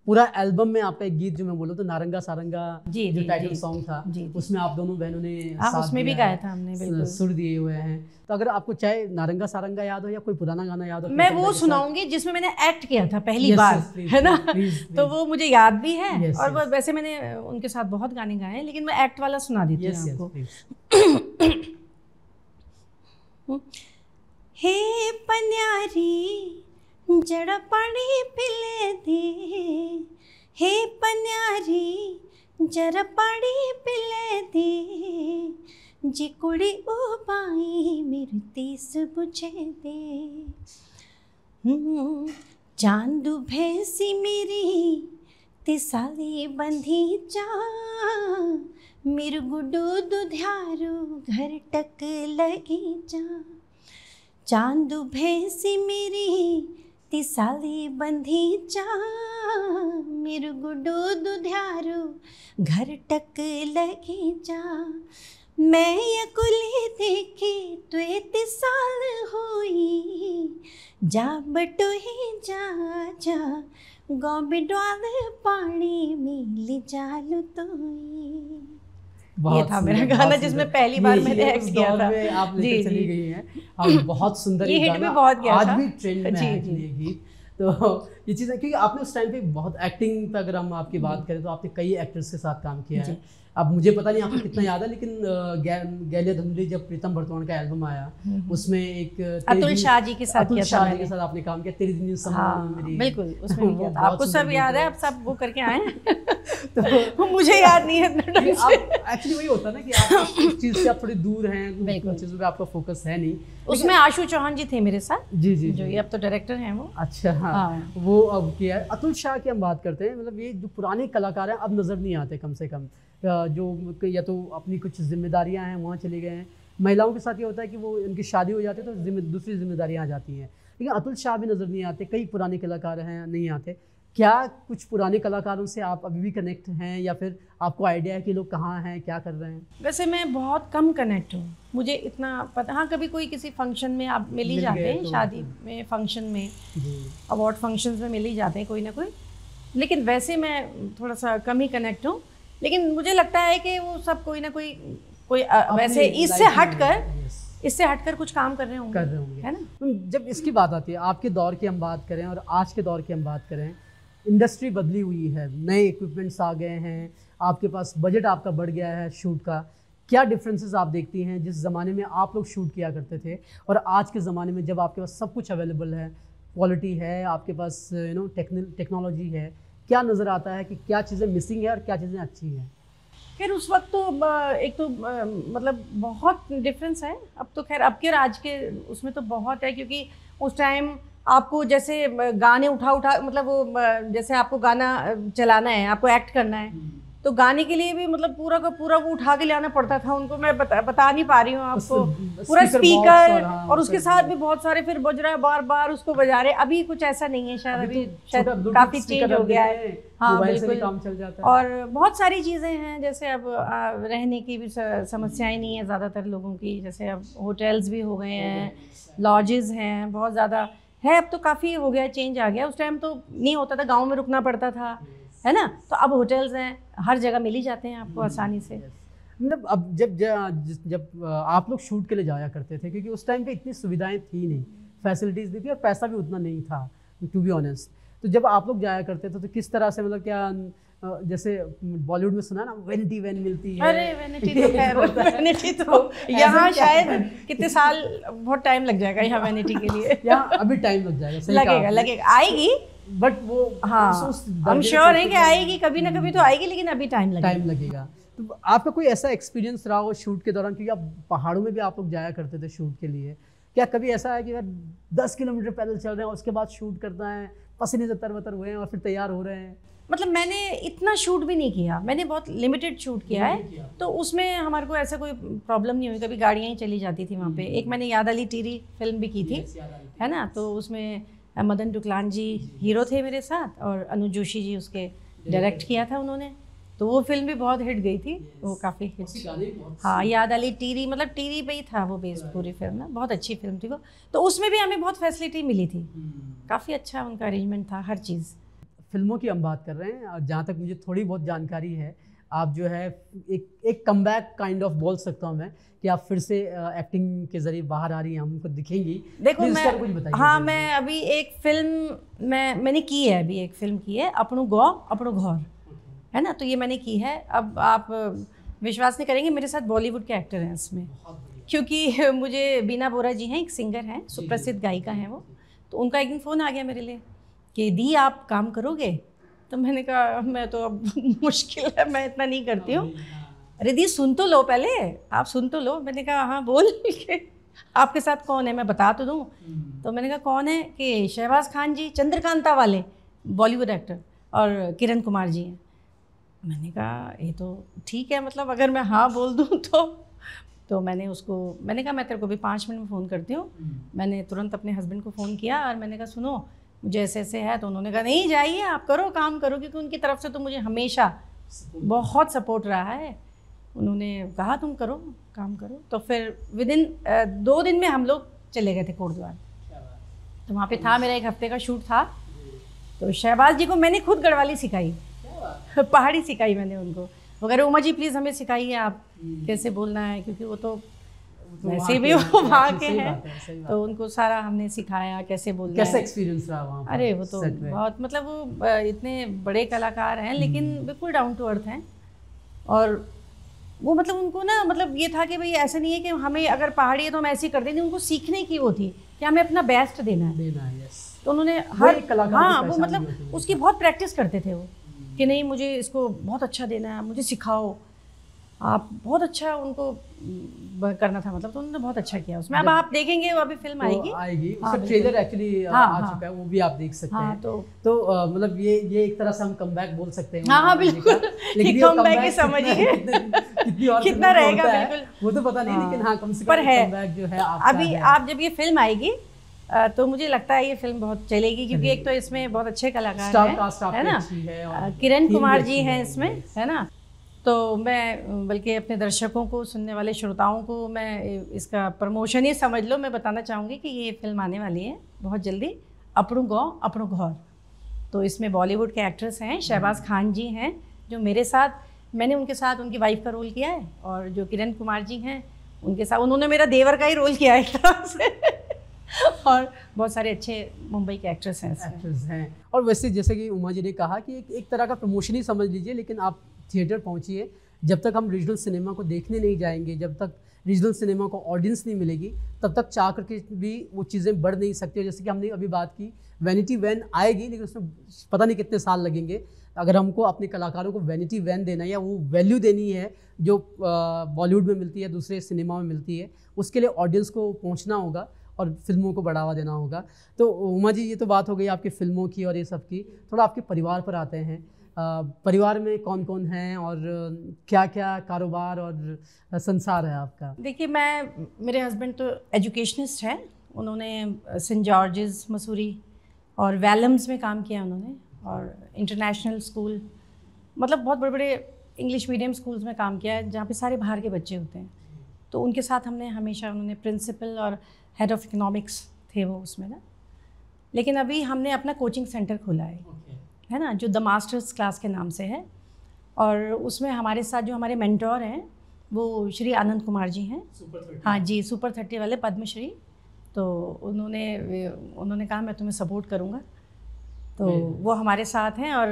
Speaker 1: पूरा एल्बम में आपका एक गीत जो मैं बोलूँ तो नारंगा सारंगा
Speaker 2: जी,
Speaker 1: जो
Speaker 2: जी,
Speaker 1: टाइटल
Speaker 2: जी,
Speaker 1: सॉन्ग था,
Speaker 2: जी, जी।
Speaker 1: उसमें आप दोनों बहनों ने
Speaker 2: हाँ,
Speaker 1: साथ
Speaker 2: उसमें भी
Speaker 1: दिया
Speaker 2: गाया
Speaker 1: है,
Speaker 2: था हमने, बिल्कुल।
Speaker 1: सुर दिए हुए हैं। तो अगर आपको चाहे नारंगा सारंगा याद हो या कोई पुराना गाना याद हो
Speaker 2: मैं
Speaker 1: प्रीतम दा
Speaker 2: वो
Speaker 1: के साथ?
Speaker 2: सुनाऊंगी जिसमें मैंने एक्ट किया था पहली
Speaker 1: Yes,
Speaker 2: बार,
Speaker 1: yes, please,
Speaker 2: है ना?
Speaker 1: please,
Speaker 2: तो
Speaker 1: please.
Speaker 2: वो मुझे याद भी है।
Speaker 1: Yes,
Speaker 2: और वो
Speaker 1: yes.
Speaker 2: वैसे मैंने उनके साथ बहुत गाने गाए हैं, लेकिन मैं एक्ट वाला सुना देती
Speaker 1: Yes,
Speaker 2: हूँ
Speaker 1: yes,
Speaker 2: आपको।
Speaker 1: please.
Speaker 2: हे पन्यारी जड़ा पानी पिले दे, हे पन्यारी जरा पानी पिले दे, जी कुड़ी ओ बाई मेरी तीस बुझे दे। चांदू भैंसी मेरी तिसाली बंधी जा, मेरे गुडू दुधारू घर टक लगी जा। चांदू भैंसी मेरी तिसाली बंधी जा, मेरे गुडू दुधारू घर टक लगी जा। मैं यकुली देखी तुए तिसाल हुई, जा बटोही जा जा गौ डाल पानी मिली जालू तोई। ये था मेरा गाना जिसमें पहली बार मैंने एक्ट किया था।
Speaker 1: में आप लेकर
Speaker 2: जी,
Speaker 1: चली
Speaker 2: जी।
Speaker 1: गई हैं। अब बहुत सुंदर
Speaker 2: ये
Speaker 1: ये
Speaker 2: हिट
Speaker 1: गाना
Speaker 2: भी बहुत गया
Speaker 1: आज
Speaker 2: था।
Speaker 1: भी ट्रेंड में
Speaker 2: जी,
Speaker 1: है
Speaker 2: जी।
Speaker 1: ये गीत। तो ये चीज़ें क्योंकि आपने उस टाइम पे बहुत एक्टिंग पे अगर हम आपकी बात करें तो आपने कई एक्टर्स के साथ काम किया है। अब मुझे पता नहीं आपको कितना याद है, लेकिन गैलिया धुंधली जब प्रीतम बर्तमान का एल्बम आया उसमें एक
Speaker 2: अतुल शाह जी के साथ
Speaker 1: अतुल
Speaker 2: किया था
Speaker 1: शाह जी
Speaker 2: मैंने।
Speaker 1: के साथ आपने काम किया, तेरी दिन
Speaker 2: हाँ,
Speaker 1: मेरी।
Speaker 2: बिल्कुल, उसमें भी किया था।
Speaker 1: बहुत
Speaker 2: आपको
Speaker 1: सुंदर
Speaker 2: सब
Speaker 1: गीत
Speaker 2: याद है,
Speaker 1: है।
Speaker 2: आप सब वो करके आए हैं। मुझे याद नहीं है इतना ढंग से।
Speaker 1: एक्चुअली वही होता है ना कि आप उस चीज़ से आप थोड़ी दूर हैं,
Speaker 2: बिल्कुल।
Speaker 1: उन चीज़ों पे आपका फोकस है नहीं।
Speaker 2: उसमें आशु चौहान जी थे मेरे साथ,
Speaker 1: जी जी
Speaker 2: जो
Speaker 1: जी।
Speaker 2: ये अब तो डायरेक्टर हैं वो।
Speaker 1: अच्छा, हाँ,
Speaker 2: हाँ।
Speaker 1: वो अब किया है। अतुल शाह की हम बात करते हैं, मतलब ये जो पुराने कलाकार हैं अब नज़र नहीं आते कम से कम, जो या तो अपनी कुछ जिम्मेदारियां हैं वहाँ चले गए हैं। महिलाओं के साथ ये होता है कि वो उनकी शादी हो जाती है तो दूसरी जिम्मेदारियां आ जाती हैं, लेकिन अतुल शाह भी नज़र नहीं आते। कई पुराने कलाकार हैं नहीं आते। क्या कुछ पुराने कलाकारों से आप अभी भी कनेक्ट हैं या फिर आपको आइडिया है कि लोग कहाँ हैं, क्या कर रहे हैं?
Speaker 2: वैसे मैं बहुत कम कनेक्ट हूँ, मुझे इतना पता। हाँ, कभी कोई किसी फंक्शन में आप मिल ही
Speaker 1: मिल
Speaker 2: जाते
Speaker 1: गए
Speaker 2: हैं,
Speaker 1: तो
Speaker 2: शादी में, फंक्शन में,
Speaker 1: जी।
Speaker 2: अवार्ड फंक्शंस में मिल ही जाते हैं कोई ना कोई, लेकिन वैसे मैं थोड़ा सा कम ही कनेक्ट हूँ। लेकिन मुझे लगता है कि वो सब कोई ना कोई वैसे इससे हटकर कुछ काम कर रहे होंगे, है ना?
Speaker 1: जब इसकी बात आती है, आपके दौर की हम बात करें और आज के दौर की हम बात करें, इंडस्ट्री बदली हुई है, नए इक्विपमेंट्स आ गए हैं, आपके पास बजट आपका बढ़ गया है शूट का। क्या डिफरेंसेस आप देखती हैं जिस ज़माने में आप लोग शूट किया करते थे और आज के ज़माने में जब आपके पास सब कुछ अवेलेबल है, क्वालिटी है, आपके पास टेक्नोलॉजी है, क्या नज़र आता है कि क्या चीज़ें मिसिंग है और क्या चीज़ें अच्छी हैं?
Speaker 2: खैर उस वक्त तो एक तो मतलब बहुत डिफरेंस है। अब तो खैर अब के और आज के उसमें तो बहुत है, क्योंकि उस टाइम आपको जैसे गाने उठा मतलब वो जैसे आपको गाना चलाना है, आपको एक्ट करना है, तो गाने के लिए भी मतलब पूरा का पूरा वो उठा के लाना पड़ता था उनको। मैं बता नहीं पा रही हूँ आपको, पूरा स्पीकर और उसके साथ भी बहुत सारे फिर बज रहा है, बार बार उसको बजा रहे। अभी कुछ ऐसा नहीं है शायद, अभी शायद काफ़ी चेंज हो गया है। हाँ बिल्कुल,
Speaker 1: काम चल जाता है।
Speaker 2: और बहुत सारी चीज़ें हैं, जैसे अब रहने की भी समस्याएं नहीं है ज़्यादातर लोगों की। जैसे अब होटल्स भी हो गए हैं, लॉजेस हैं, बहुत ज़्यादा है। अब तो काफ़ी हो गया, चेंज आ गया। उस टाइम तो नहीं होता था, गाँव में रुकना पड़ता था, है ना? तो अब होटल्स हैं, हर जगह मिल ही जाते हैं आपको आसानी से।
Speaker 1: मतलब अब जब आप लोग शूट के लिए जाया करते थे, क्योंकि उस टाइम पे इतनी सुविधाएं थी नहीं, फैसिलिटीज़ नहीं थी और पैसा भी उतना नहीं था, टू बी ऑनेस्ट। तो जब आप लोग जाया करते थे तो किस तरह से, मतलब क्या जैसे बॉलीवुड में सुना ना वैनिटी वैन मिलती है।
Speaker 2: अरे वैनिटी तो खैर वैनिटी तो यहाँ शायद कितने साल, बहुत टाइम लग जाएगा यहाँ वैनिटी के लिए।
Speaker 1: यहाँ अभी टाइम लग जाएगा, सही
Speaker 2: लगेगा लगेगा, आएगी,
Speaker 1: बट वो
Speaker 2: हाँ हम श्योर हैं कि आएगी, कभी ना कभी तो आएगी, लेकिन अभी टाइम
Speaker 1: लगेगा। तो आपका कोई ऐसा एक्सपीरियंस रहा हो शूट के दौरान, क्योंकि आप पहाड़ों में भी आप लोग जाया करते थे शूट के लिए, क्या कभी ऐसा है कि यार 10 किलोमीटर पैदल चल रहे हैं उसके बाद शूट करना है, पसीने से तरबतर हुए हैं और फिर तैयार हो रहे हैं?
Speaker 2: मतलब मैंने इतना शूट भी नहीं किया, मैंने बहुत लिमिटेड शूट किया है, तो उसमें हमारे को ऐसा कोई प्रॉब्लम नहीं हुई। कभी गाड़ियाँ ही चली जाती थी वहाँ पे। एक मैंने याद अली टीरी फिल्म भी की थी, है ना, तो उसमें मदन टुकलान जी हीरो थे मेरे साथ और अनुज जोशी जी उसके डायरेक्ट किया था उन्होंने, तो वो फिल्म भी बहुत हिट गई थी, वो काफ़ी हिट। हाँ याद अली टीरी, मतलब टीरी पे ही था वो बेस्ड पूरी फिल्म ना, बहुत अच्छी फिल्म थी वो। तो उसमें भी हमें बहुत फैसिलिटी मिली थी, काफ़ी अच्छा उनका अरेंजमेंट था, हर चीज़।
Speaker 1: फिल्मों की हम बात कर रहे हैं और जहाँ तक मुझे थोड़ी बहुत जानकारी है, आप जो है एक कमबैक काइंड ऑफ बोल सकता हूँ मैं कि आप फिर से एक्टिंग के जरिए बाहर आ रही हैं, हमको दिखेंगी।
Speaker 2: देखो मैं मैं अभी एक फिल्म मैंने की है, अभी एक फिल्म की है अपनों गौ अपनों घर, है ना, तो ये मैंने की है। अब आप विश्वास नहीं करेंगे, मेरे साथ बॉलीवुड के एक्टर हैं इसमें, क्योंकि मुझे बीना बोरा जी हैं, एक सिंगर हैं, सुप्रसिद्ध गायिका हैं वो, तो उनका एक दिन फ़ोन आ गया मेरे लिए कि दी आप काम करोगे? तो मैंने कहा मैं तो अब मुश्किल है, मैं इतना नहीं करती हूँ। अरे दी सुन तो लो, पहले आप सुन तो लो। मैंने कहा हाँ बोल के आपके साथ कौन है, मैं बता तो दूँ। तो मैंने कहा कौन है? कि शहबाज खान जी, चंद्रकांता वाले बॉलीवुड एक्टर, और किरण कुमार जी हैं। मैंने कहा ये तो ठीक है, मतलब अगर मैं हाँ बोल दूँ तो मैंने कहा मैं तेरे को भी 5 मिनट में फ़ोन करती हूँ। मैंने तुरंत अपने हस्बैंड को फ़ोन किया और मैंने कहा सुनो मुझे ऐसे ऐसे है, तो उन्होंने कहा नहीं जाइए आप करो, काम करो, क्योंकि उनकी तरफ से तो मुझे हमेशा बहुत सपोर्ट रहा है। उन्होंने कहा तुम करो, काम करो। तो फिर विदिन 2 दिन में हम लोग चले गए थे कोटद्वार। तो वहाँ पे था, मेरा 1 हफ्ते का शूट था। तो शहबाज जी को मैंने खुद गढ़वाली सिखाई, पहाड़ी सिखाई मैंने उनको। वो कह रहे उमा जी प्लीज़ हमें सिखाइए आप कैसे बोलना है, क्योंकि वो तो वैसे भी वो वहाँ के हैं, तो उनको सारा हमने सिखाया कैसे बोलना है।
Speaker 1: कैसा एक्सपीरियंस रहा वहाँ?
Speaker 2: अरे वो तो बहुत, मतलब वो इतने बड़े कलाकार हैं लेकिन बिल्कुल डाउन टू अर्थ हैं। और वो मतलब उनको ना, मतलब ये था कि भाई ऐसा नहीं है कि हमें अगर पहाड़ी है तो हम ऐसे ही कर देंगे, उनको सीखने की वो थी कि हमें अपना बेस्ट देना है। तो उन्होंने हर हाँ वो मतलब उसकी बहुत प्रैक्टिस करते थे वो, कि नहीं मुझे इसको बहुत अच्छा देना है, मुझे सिखाओ आप, बहुत अच्छा उनको करना था, मतलब तो उन्होंने बहुत अच्छा किया उसमें। अब आप देखेंगे वो अभी फिल्म आएगी उसका ट्रेलर एक्चुअली आ चुका है, वो भी आप देख सकते हैं। तो मतलब ये एक तरह से हम कमबैक बोल सकते हैं। हाँ बिल्कुल, लेकिन कमबैक ही समझिए कितना रहेगा, बिल्कुल वो तो पता नहीं, लेकिन हाँ कम से कम कमबैक जो है अभी आप जब ये फिल्म आएगी तो मुझे लगता है ये फिल्म बहुत चलेगी, क्योंकि एक तो इसमें बहुत अच्छे कलाकार हैं, है ना, किरण कुमार जी हैं इसमें, है ना। तो मैं बल्कि अपने दर्शकों को, सुनने वाले श्रोताओं को मैं इसका प्रमोशन ही समझ लो, मैं बताना चाहूँगी कि ये फिल्म आने वाली है बहुत जल्दी, अपनों गौ अपनों घर। तो इसमें बॉलीवुड के एक्ट्रेस हैं, शहबाज खान जी हैं जो मेरे साथ, मैंने उनके साथ उनकी वाइफ का रोल किया है, और जो किरण कुमार जी हैं उनके साथ उन्होंने मेरा देवर का ही रोल किया है एक तरह से। और बहुत सारे अच्छे मुंबई के एक्ट्रेस हैं।
Speaker 1: और वैसे जैसे कि उमा जी ने कहा कि एक तरह का प्रमोशन ही समझ लीजिए, लेकिन आप थिएटर पहुंचिए। जब तक हम रीजनल सिनेमा को देखने नहीं जाएंगे, जब तक रीजनल सिनेमा को ऑडियंस नहीं मिलेगी, तब तक चाह करके भी वो चीज़ें बढ़ नहीं सकती। जैसे कि हमने अभी बात की, वैनिटी वैन आएगी लेकिन उसमें पता नहीं कितने साल लगेंगे। अगर हमको अपने कलाकारों को वैनिटी वैन देना है या वो वैल्यू देनी है जो बॉलीवुड में मिलती है, दूसरे सिनेमा में मिलती है, उसके लिए ऑडियंस को पहुँचना होगा और फिल्मों को बढ़ावा देना होगा। तो उमा जी ये तो बात हो गई आपकी फिल्मों की और ये सब की, थोड़ा आपके परिवार पर आते हैं। परिवार में कौन कौन हैं और क्या क्या कारोबार और संसार है आपका?
Speaker 2: देखिए मेरे हस्बैंड तो एजुकेशनिस्ट हैं, उन्होंने सेंट जॉर्जेस मसूरी और वैलम्स में काम किया उन्होंने, और इंटरनेशनल स्कूल, मतलब बहुत बड़े बड़े इंग्लिश मीडियम स्कूल्स में काम किया है जहाँ पे सारे बाहर के बच्चे होते हैं। तो उनके साथ हमने हमेशा, उन्होंने प्रिंसिपल और हेड ऑफ इकोनॉमिक्स थे वो उसमें ना। लेकिन अभी हमने अपना कोचिंग सेंटर खोला है ना, जो द मास्टर्स क्लास के नाम से है, और उसमें हमारे साथ जो हमारे मेंटोर हैं वो श्री आनंद कुमार जी हैं। हाँ जी, सुपर 30 वाले पद्मश्री। तो उन्होंने कहा मैं तुम्हें सपोर्ट करूँगा, तो वो हमारे साथ हैं। और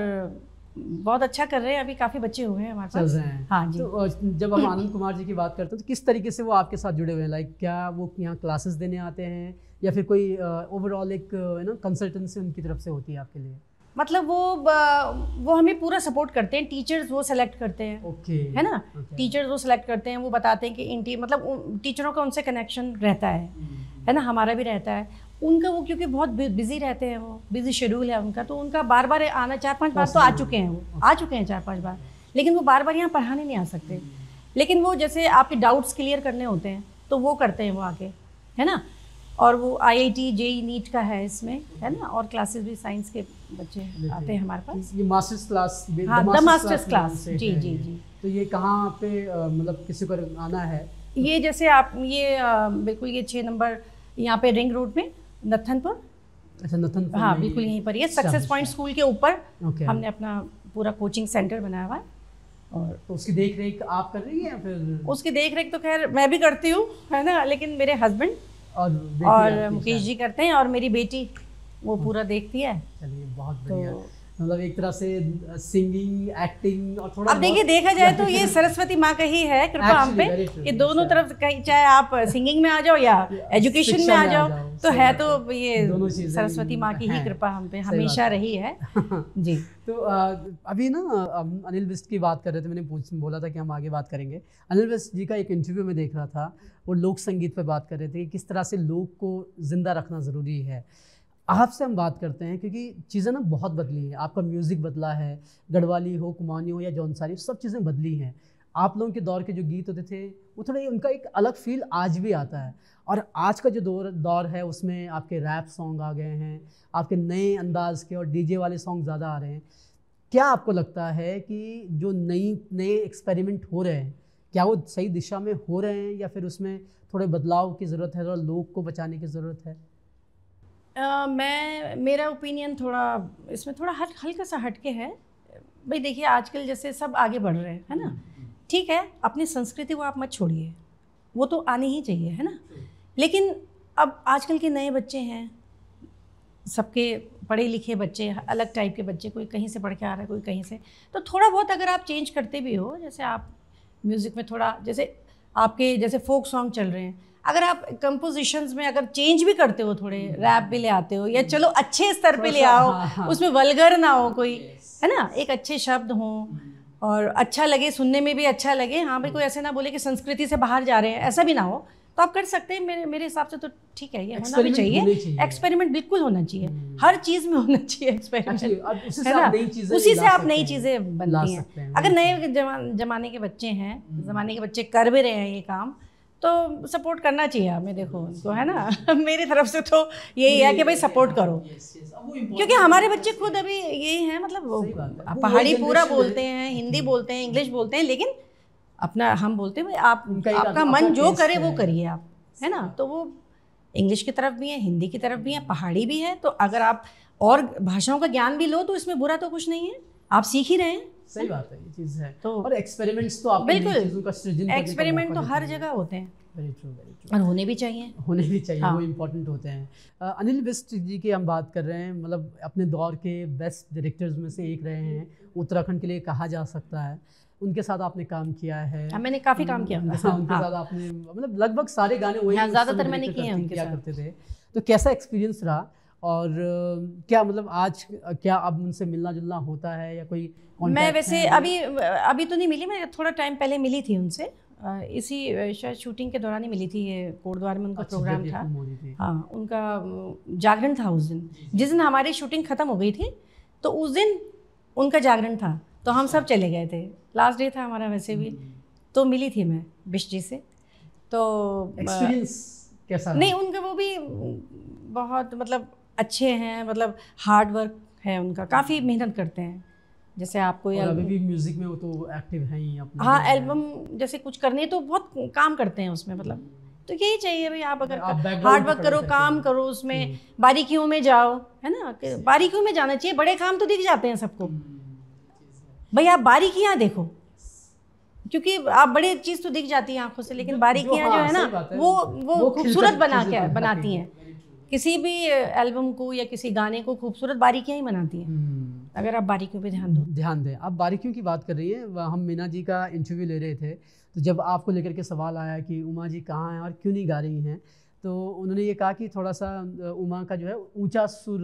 Speaker 2: बहुत अच्छा कर रहे हैं, अभी काफ़ी बच्चे हुए हैं हमारे
Speaker 1: चल
Speaker 2: पास।
Speaker 1: रहे हैं।
Speaker 2: हाँ जी।
Speaker 1: तो जब हम आनंद कुमार जी की बात करते हैं तो किस तरीके से वो आपके साथ जुड़े हुए हैं? लाइक क्या वो यहाँ क्लासेस देने आते हैं या फिर कोई ओवरऑल एक कंसल्टेंसी उनकी तरफ से होती है आपके लिए?
Speaker 2: मतलब वो हमें पूरा सपोर्ट करते हैं, टीचर्स वो सेलेक्ट करते हैं।
Speaker 1: ओके।
Speaker 2: है ना, टीचर्स वो सेलेक्ट करते हैं, वो बताते हैं कि मतलब टीचरों का उनसे कनेक्शन रहता है ना, हमारा भी रहता है। उनका वो क्योंकि बहुत बिजी रहते हैं, वो बिजी शेड्यूल है उनका, तो उनका बार बार आना 4-5 बार तो आ चुके हैं, वो आ चुके हैं 4-5 बार, लेकिन वो बार बार यहाँ पढ़ाने नहीं आ सकते। लेकिन वो जैसे आपके डाउट्स क्लियर करने होते हैं तो वो करते हैं वो आके, है ना। और वो IIT JEE नीट का है इसमें, है ना, और क्लासेस भी साइंस के बच्चे आते हैं हमारे पास।
Speaker 1: ये मास्टर्स क्लास?
Speaker 2: हाँ, द मास्टर्स क्लास। जी जी जी।
Speaker 1: तो ये कहाँ पे मतलब किसी को आना है?
Speaker 2: ये जैसे आप ये बिल्कुल ये 6 नंबर यहाँ पे रिंग रोड में नथनपुर।
Speaker 1: अच्छा, नथनपुर।
Speaker 2: हाँ बिल्कुल यहीं पर, ये सक्सेस पॉइंट स्कूल के ऊपर हमने अपना पूरा कोचिंग सेंटर बनाया हुआ है। और
Speaker 1: तो उसकी देख रेख आप कर रही हैं या फिर?
Speaker 2: उसकी देख रेख तो खैर मैं भी करती हूँ, है ना, लेकिन मेरे हस्बैड और मुकेश जी करते हैं, और मेरी बेटी वो पूरा देखती है।
Speaker 1: चलिए बहुत बढ़िया। मतलब एक तरह से सिंगिंग, एक्टिंग और थोड़ा,
Speaker 2: अब देखिए देखा जाए तो ये सरस्वती माँ का ही है कृपा हम पे कि दोनों तरफ कहीं, चाहे आप सिंगिंग में आ जाओ या एजुकेशन में आ जाओ, तो है तो ये सरस्वती माँ की ही कृपा हम पे हमेशा रही है। जी।
Speaker 1: तो अभी ना अनिल विस्ट की बात कर रहे थे, मैंने बोला था कि हम आगे बात करेंगे। अनिल विस्ट जी का एक इंटरव्यू में देख रहा था, वो लोक संगीत पर बात कर रहे थे कि किस तरह से लोक को जिंदा रखना ज़रूरी है। आपसे हम बात करते हैं क्योंकि चीज़ें ना बहुत बदली हैं। आपका म्यूज़िक बदला है, गढ़वाली हो, कुमाऊनी हो या जौनसारी, सब चीज़ें बदली हैं। आप लोगों के दौर के जो गीत होते थे वो थोड़ा उनका एक अलग फील आज भी आता है, और आज का जो दौर है उसमें आपके रैप सॉन्ग आ गए हैं, आपके नए अंदाज के और डीजे वाले सॉन्ग ज़्यादा आ रहे हैं। क्या आपको लगता है कि जो नए एक्सपेरिमेंट हो रहे हैं, क्या वो सही दिशा में हो रहे हैं या फिर उसमें थोड़े बदलाव की ज़रूरत है और लोग को बचाने की ज़रूरत है?
Speaker 2: मेरा ओपिनियन थोड़ा इसमें थोड़ा हल्का सा हटके है। भाई देखिए आजकल जैसे सब आगे बढ़ रहे हैं, है ना, ठीक है, अपनी संस्कृति को आप मत छोड़िए, वो तो आनी ही चाहिए, है ना। लेकिन अब आजकल के नए बच्चे हैं, सबके पढ़े लिखे बच्चे, अलग टाइप के बच्चे, कोई कहीं से पढ़ के आ रहा है, कोई कहीं से, तो थोड़ा बहुत अगर आप चेंज करते भी हो, जैसे आप म्यूज़िक में थोड़ा, जैसे आपके जैसे फोक सॉन्ग चल रहे हैं, अगर आप कंपोजिशंस में अगर चेंज भी करते हो, थोड़े रैप भी ले आते हो, या चलो अच्छे स्तर पे ले आओ, उसमें वल्गर ना हो कोई, है ना, एक अच्छे शब्द हों और अच्छा लगे, सुनने में भी अच्छा लगे। हाँ भाई, कोई ऐसे ना बोले कि संस्कृति से बाहर जा रहे हैं, ऐसा भी ना हो, तो आप कर सकते हैं। मेरे हिसाब से तो ठीक है, ये होना भी चाहिए। एक्सपेरिमेंट बिल्कुल होना चाहिए, हर चीज़ में होना चाहिए एक्सपेरिमेंट, है ना, उसी से आप नई चीज़ें बनती हैं। अगर नए जमाने के बच्चे हैं, ज़माने के बच्चे कर भी रहे हैं ये काम, तो सपोर्ट करना चाहिए हमें, देखो उनको, है ना। मेरी तरफ से तो यही है कि भाई सपोर्ट करो, क्योंकि हमारे बच्चे खुद अभी यही हैं, मतलब पहाड़ी पूरा बोलते हैं, हिंदी बोलते हैं, इंग्लिश बोलते हैं, लेकिन अपना हम बोलते हैं भाई आपका मन जो करे वो करिए आप, है ना। तो वो इंग्लिश की तरफ भी है, हिंदी की तरफ भी है, पहाड़ी भी है, तो अगर आप और भाषाओं का ज्ञान भी लो तो इसमें बुरा तो कुछ नहीं है, आप सीख ही रहे हैं।
Speaker 1: सही बात है, ये चीज़ है। तो और एक्सपेरिमेंट्स तो आपको
Speaker 2: बिल्कुल,
Speaker 1: चीज़ों का सृजन,
Speaker 2: एक्सपेरिमेंट तो हर जगह होते हैं,
Speaker 1: वेरी ट्रू,
Speaker 2: और होने भी चाहिए,
Speaker 1: हाँ। वो इम्पोर्टेंट होते हैं। अनिल विस्ट जी की हम बात कर रहे हैं, मतलब अपने दौर के बेस्ट डायरेक्टर्स में से एक रहे हैं, उत्तराखंड के लिए कहा जा सकता है। उनके साथ आपने काम किया है?
Speaker 2: मैंने काफ़ी काम किया उनके साथ।
Speaker 1: उनके साथ आपने मतलब लगभग सारे गाने वही
Speaker 2: ज़्यादातर मैंने किए हैं उनके साथ
Speaker 1: करते थे। तो कैसा एक्सपीरियंस रहा, और क्या मतलब आज क्या अब उनसे मिलना जुलना होता है या कोई?
Speaker 2: मैं वैसे अभी तो नहीं मिली, मैं थोड़ा टाइम पहले मिली थी उनसे, इसी शायद शूटिंग के दौरान ही मिली थी। ये कोटद्वार में उनका प्रोग्राम था, हाँ, उनका जागरण था उस दिन, जिस दिन हमारी शूटिंग ख़त्म हो गई थी, तो उस दिन उनका जागरण था, तो हम सब चले गए थे, लास्ट डे था हमारा वैसे भी, तो मिली थी मैं बिष्ट जी से। तो
Speaker 1: एक्सपीरियंस कैसा?
Speaker 2: नहीं, उनका वो भी बहुत मतलब अच्छे हैं, मतलब हार्ड वर्क है उनका, काफ़ी मेहनत करते हैं। जैसे आपको
Speaker 1: अभी भी म्यूजिक में वो तो एक्टिव हैं ही अपने,
Speaker 2: हाँ, एल्बम जैसे कुछ करनी है तो बहुत काम करते हैं उसमें, मतलब तो यही चाहिए भाई, आप अगर हार्ड वर्क करो, काम करो, उसमें बारीकियों में जाओ, है ना, बारीकियों में जाना चाहिए। बड़े काम तो दिख जाते हैं सबको, भाई आप बारीकियाँ देखो, क्योंकि आप बड़े चीज़ तो दिख जाती है आंखों से, लेकिन बारीकियाँ जो है ना वो खूबसूरत बनाती हैं, किसी भी एल्बम को या किसी गाने को खूबसूरत बारीकियां ही बनाती हैं, अगर आप बारीकियों पे ध्यान दें।
Speaker 1: आप बारीकियों की बात कर रही हैं, हम मीना जी का इंटरव्यू ले रहे थे, तो जब आपको लेकर के सवाल आया कि उमा जी कहाँ हैं और क्यों नहीं गा रही हैं, तो उन्होंने ये कहा कि थोड़ा सा उमा का जो है ऊंचा सुर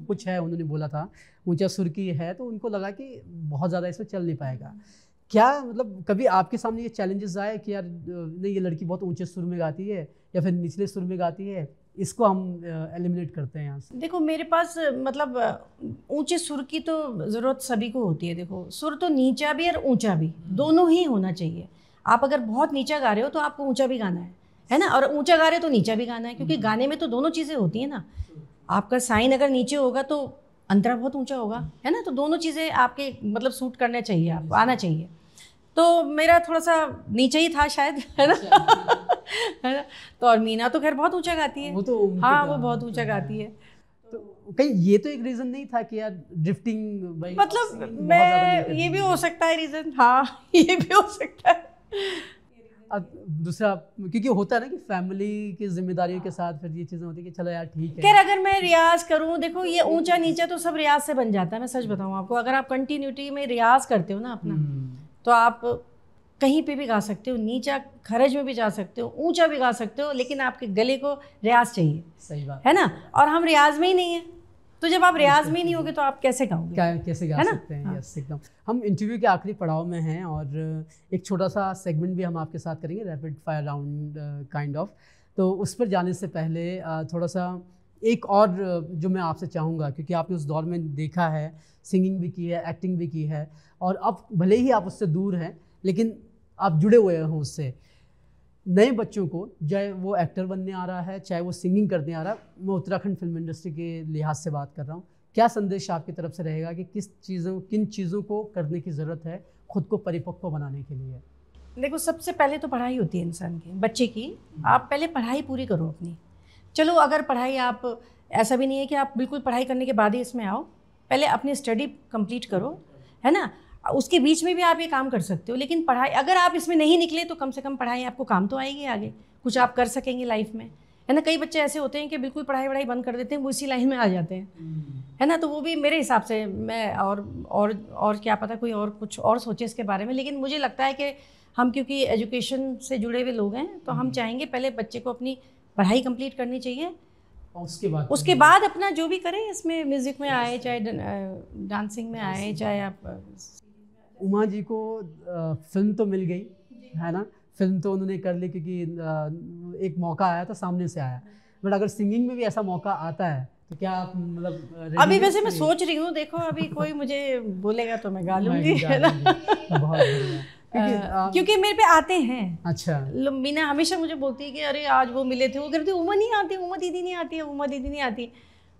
Speaker 1: कुछ है, उन्होंने बोला था ऊंचा सुर की है, तो उनको लगा कि बहुत ज़्यादा इसमें चल नहीं पाएगा। क्या मतलब कभी आपके सामने ये चैलेंजेस आए कि यार नहीं ये लड़की बहुत ऊंचे सुर में गाती है या फिर निचले सुर में गाती है, इसको हम एलिमिनेट करते हैं यहाँ से?
Speaker 2: देखो मेरे पास मतलब ऊंचे सुर की तो ज़रूरत सभी को होती है। देखो सुर तो नीचा भी और ऊंचा भी दोनों ही होना चाहिए। आप अगर बहुत नीचा गा रहे हो तो आपको ऊंचा भी गाना है ना, और ऊंचा गा रहे हो तो नीचा भी गाना है, क्योंकि गाने में तो दोनों चीज़ें होती हैं ना। आपका साइन अगर नीचे होगा तो अंतरा बहुत ऊंचा होगा, है ना, तो दोनों चीज़ें आपके मतलब सूट करने चाहिए, आपको आना चाहिए। तो मेरा थोड़ा सा नीचे ही था शायद, है ना है ना। तो और मीना तो खैर बहुत ऊंचा गाती है,
Speaker 1: वो तो
Speaker 2: हाँ वो बहुत ऊंचा गाती है।
Speaker 1: तो कहीं ये तो एक रीज़न नहीं था कि यार ड्रिफ्टिंग भाई,
Speaker 2: मतलब मैं ये भी हो सकता है रीज़न, हाँ ये भी हो सकता है।
Speaker 1: दूसरा क्योंकि होता है ना कि फैमिली की जिम्मेदारियों के साथ फिर ये चीज़ें होती है कि चलो यार ठीक है।
Speaker 2: खैर अगर मैं रियाज करूँ, देखो ये ऊंचा नीचा तो सब रियाज से बन जाता है। मैं सच बताऊँ आपको, अगर आप कंटिन्यूटी में रियाज करते हो ना अपना, तो आप कहीं पे भी गा सकते हो, नीचा खरज में भी जा सकते हो, ऊंचा भी गा सकते हो, लेकिन आपके गले को रियाज चाहिए।
Speaker 1: सही बात
Speaker 2: है ना, और हम रियाज में ही नहीं है, तो जब आप रियाज में ही नहीं होगे तो आप कैसे गाओगे,
Speaker 1: कैसे गा सकते हैं? हाँ। यस एकदम। हम इंटरव्यू के आखिरी पड़ाव में हैं और एक छोटा सा सेगमेंट भी हम आपके साथ करेंगे, rapid fire round kind of. तो उस पर जाने से पहले थोड़ा सा एक और जो मैं आपसे चाहूँगा, क्योंकि आपने उस दौर में देखा है, सिंगिंग भी की है, एक्टिंग भी की है, और अब भले ही आप उससे दूर हैं लेकिन आप जुड़े हुए हों उससे। नए बच्चों को, चाहे वो एक्टर बनने आ रहा है, चाहे वो सिंगिंग करने आ रहा है, मैं उत्तराखंड फिल्म इंडस्ट्री के लिहाज से बात कर रहा हूँ, क्या संदेश आपकी तरफ से रहेगा कि किन चीज़ों को करने की ज़रूरत है खुद को परिपक्व बनाने के लिए?
Speaker 2: देखो सबसे पहले तो पढ़ाई होती है इंसान की, बच्चे की। आप पहले पढ़ाई पूरी करो अपनी। चलो अगर पढ़ाई, आप ऐसा भी नहीं है कि आप बिल्कुल पढ़ाई करने के बाद ही इसमें आओ, पहले अपनी स्टडी कंप्लीट करो, है ना। उसके बीच में भी आप ये काम कर सकते हो, लेकिन पढ़ाई अगर आप इसमें नहीं निकले तो कम से कम पढ़ाई आपको काम तो आएगी, आगे कुछ आप कर सकेंगे लाइफ में, है ना। कई बच्चे ऐसे होते हैं कि बिल्कुल पढ़ाई बंद कर देते हैं, वो इसी लाइन में आ जाते हैं, है ना। तो वो भी मेरे हिसाब से, मैं और क्या पता कोई और कुछ और सोचे इसके बारे में, लेकिन मुझे लगता है कि हम क्योंकि एजुकेशन से जुड़े हुए लोग हैं तो हम चाहेंगे पहले बच्चे को अपनी पढ़ाई कंप्लीट करनी चाहिए, उसके बाद अपना जो भी करें, इसमें म्यूज़िक में आए, चाहे डांसिंग में आए, चाहे आप।
Speaker 1: उमा जी को फिल्म तो मिल गई, है ना, फिल्म तो उन्होंने कर ली क्योंकि एक मौका आया था, सामने से आया, बट अगर सिंगिंग में भी ऐसा मौका आता है तो क्या आप मतलब
Speaker 2: अभी वैसे मैं सोच रही हूँ, देखो अभी कोई मुझे बोलेगा तो मैं गा लूँगी, है ना।
Speaker 1: बहुत बढ़िया,
Speaker 2: क्योंकि मेरे पे आते हैं।
Speaker 1: अच्छा।
Speaker 2: मीना हमेशा मुझे बोलती है कि अरे आज वो मिले थे, वो कहते उमा नहीं आती, उमा दीदी नहीं आती है, उमा दीदी नहीं आती।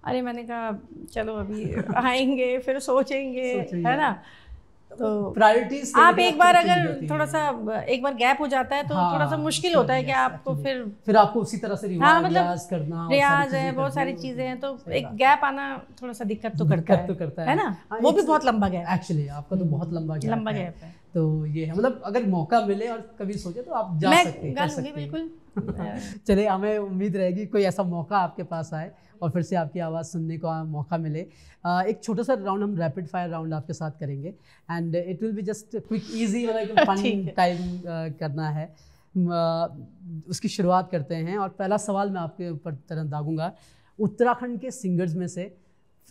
Speaker 2: अरे मैंने कहा चलो अभी आएंगे फिर सोचेंगे, है ना। तो
Speaker 1: प्रायोरिटीज
Speaker 2: आप एक बार अगर थोड़ा सा एक बार गैप हो जाता है तो
Speaker 1: हाँ,
Speaker 2: थोड़ा सा मुश्किल होता है कि आपको फिर
Speaker 1: आपको उसी तरह से
Speaker 2: हाँ, मतलब
Speaker 1: रियाज करना,
Speaker 2: रियाज है, बहुत सारी चीजें हैं, तो एक गैप आना थोड़ा सा दिक्कत तो करता है ना। वो भी बहुत लंबा गैप,
Speaker 1: एक्चुअली आपका तो बहुत लंबा
Speaker 2: गैप है।
Speaker 1: तो ये है, मतलब अगर मौका मिले और कभी सोचे तो आप जा सकते हैं,
Speaker 2: बिल्कुल।
Speaker 1: चलिए, हमें उम्मीद रहेगी कोई ऐसा मौका आपके पास आए और फिर से आपकी आवाज़ सुनने का मौका मिले। एक छोटा सा राउंड हम रैपिड फायर राउंड आपके साथ करेंगे, and it will be just quick easy, मतलब फन टाइम करना है। उसकी शुरुआत करते हैं और पहला सवाल मैं आपके ऊपर तरह दागूंगा। उत्तराखंड के सिंगर्स में से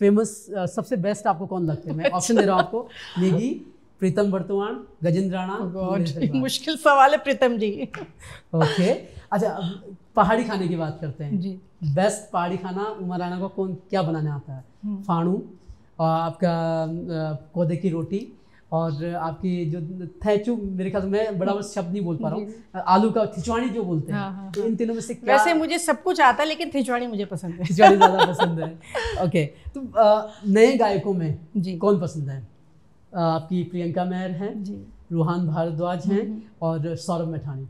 Speaker 1: फेमस सबसे बेस्ट आपको कौन लगते हैं? मैं ऑप्शन दे रहा हूँ आपको, नेगी, प्रीतम बर्तमान, गजेंद्र राणा।
Speaker 2: मुश्किल सवाल है, प्रीतम जी।
Speaker 1: ओके, अच्छा पहाड़ी खाने की बात करते हैं
Speaker 2: जी।
Speaker 1: बेस्ट पहाड़ी खाना उमा राणा को क्या बनाने आता है? फाणू, और आपका कोदे की रोटी, और आपकी जो थैचू, मेरे ख्याल से मैं बड़ा शब्द नहीं बोल पा रहा हूँ, आलू का खिचवाड़ी जो बोलते हैं। हाँ। तो इन तीनों में से क्या?
Speaker 2: वैसे मुझे सब कुछ आता है लेकिन खिचवाड़ी मुझे पसंद है।
Speaker 1: खिचवाड़ी ज़्यादा पसंद है। ओके, तो नए गायकों में जी कौन पसंद है? आपकी प्रियंका मेहर हैं जी, रूहान भारद्वाज हैं और सौरभ मैठानी।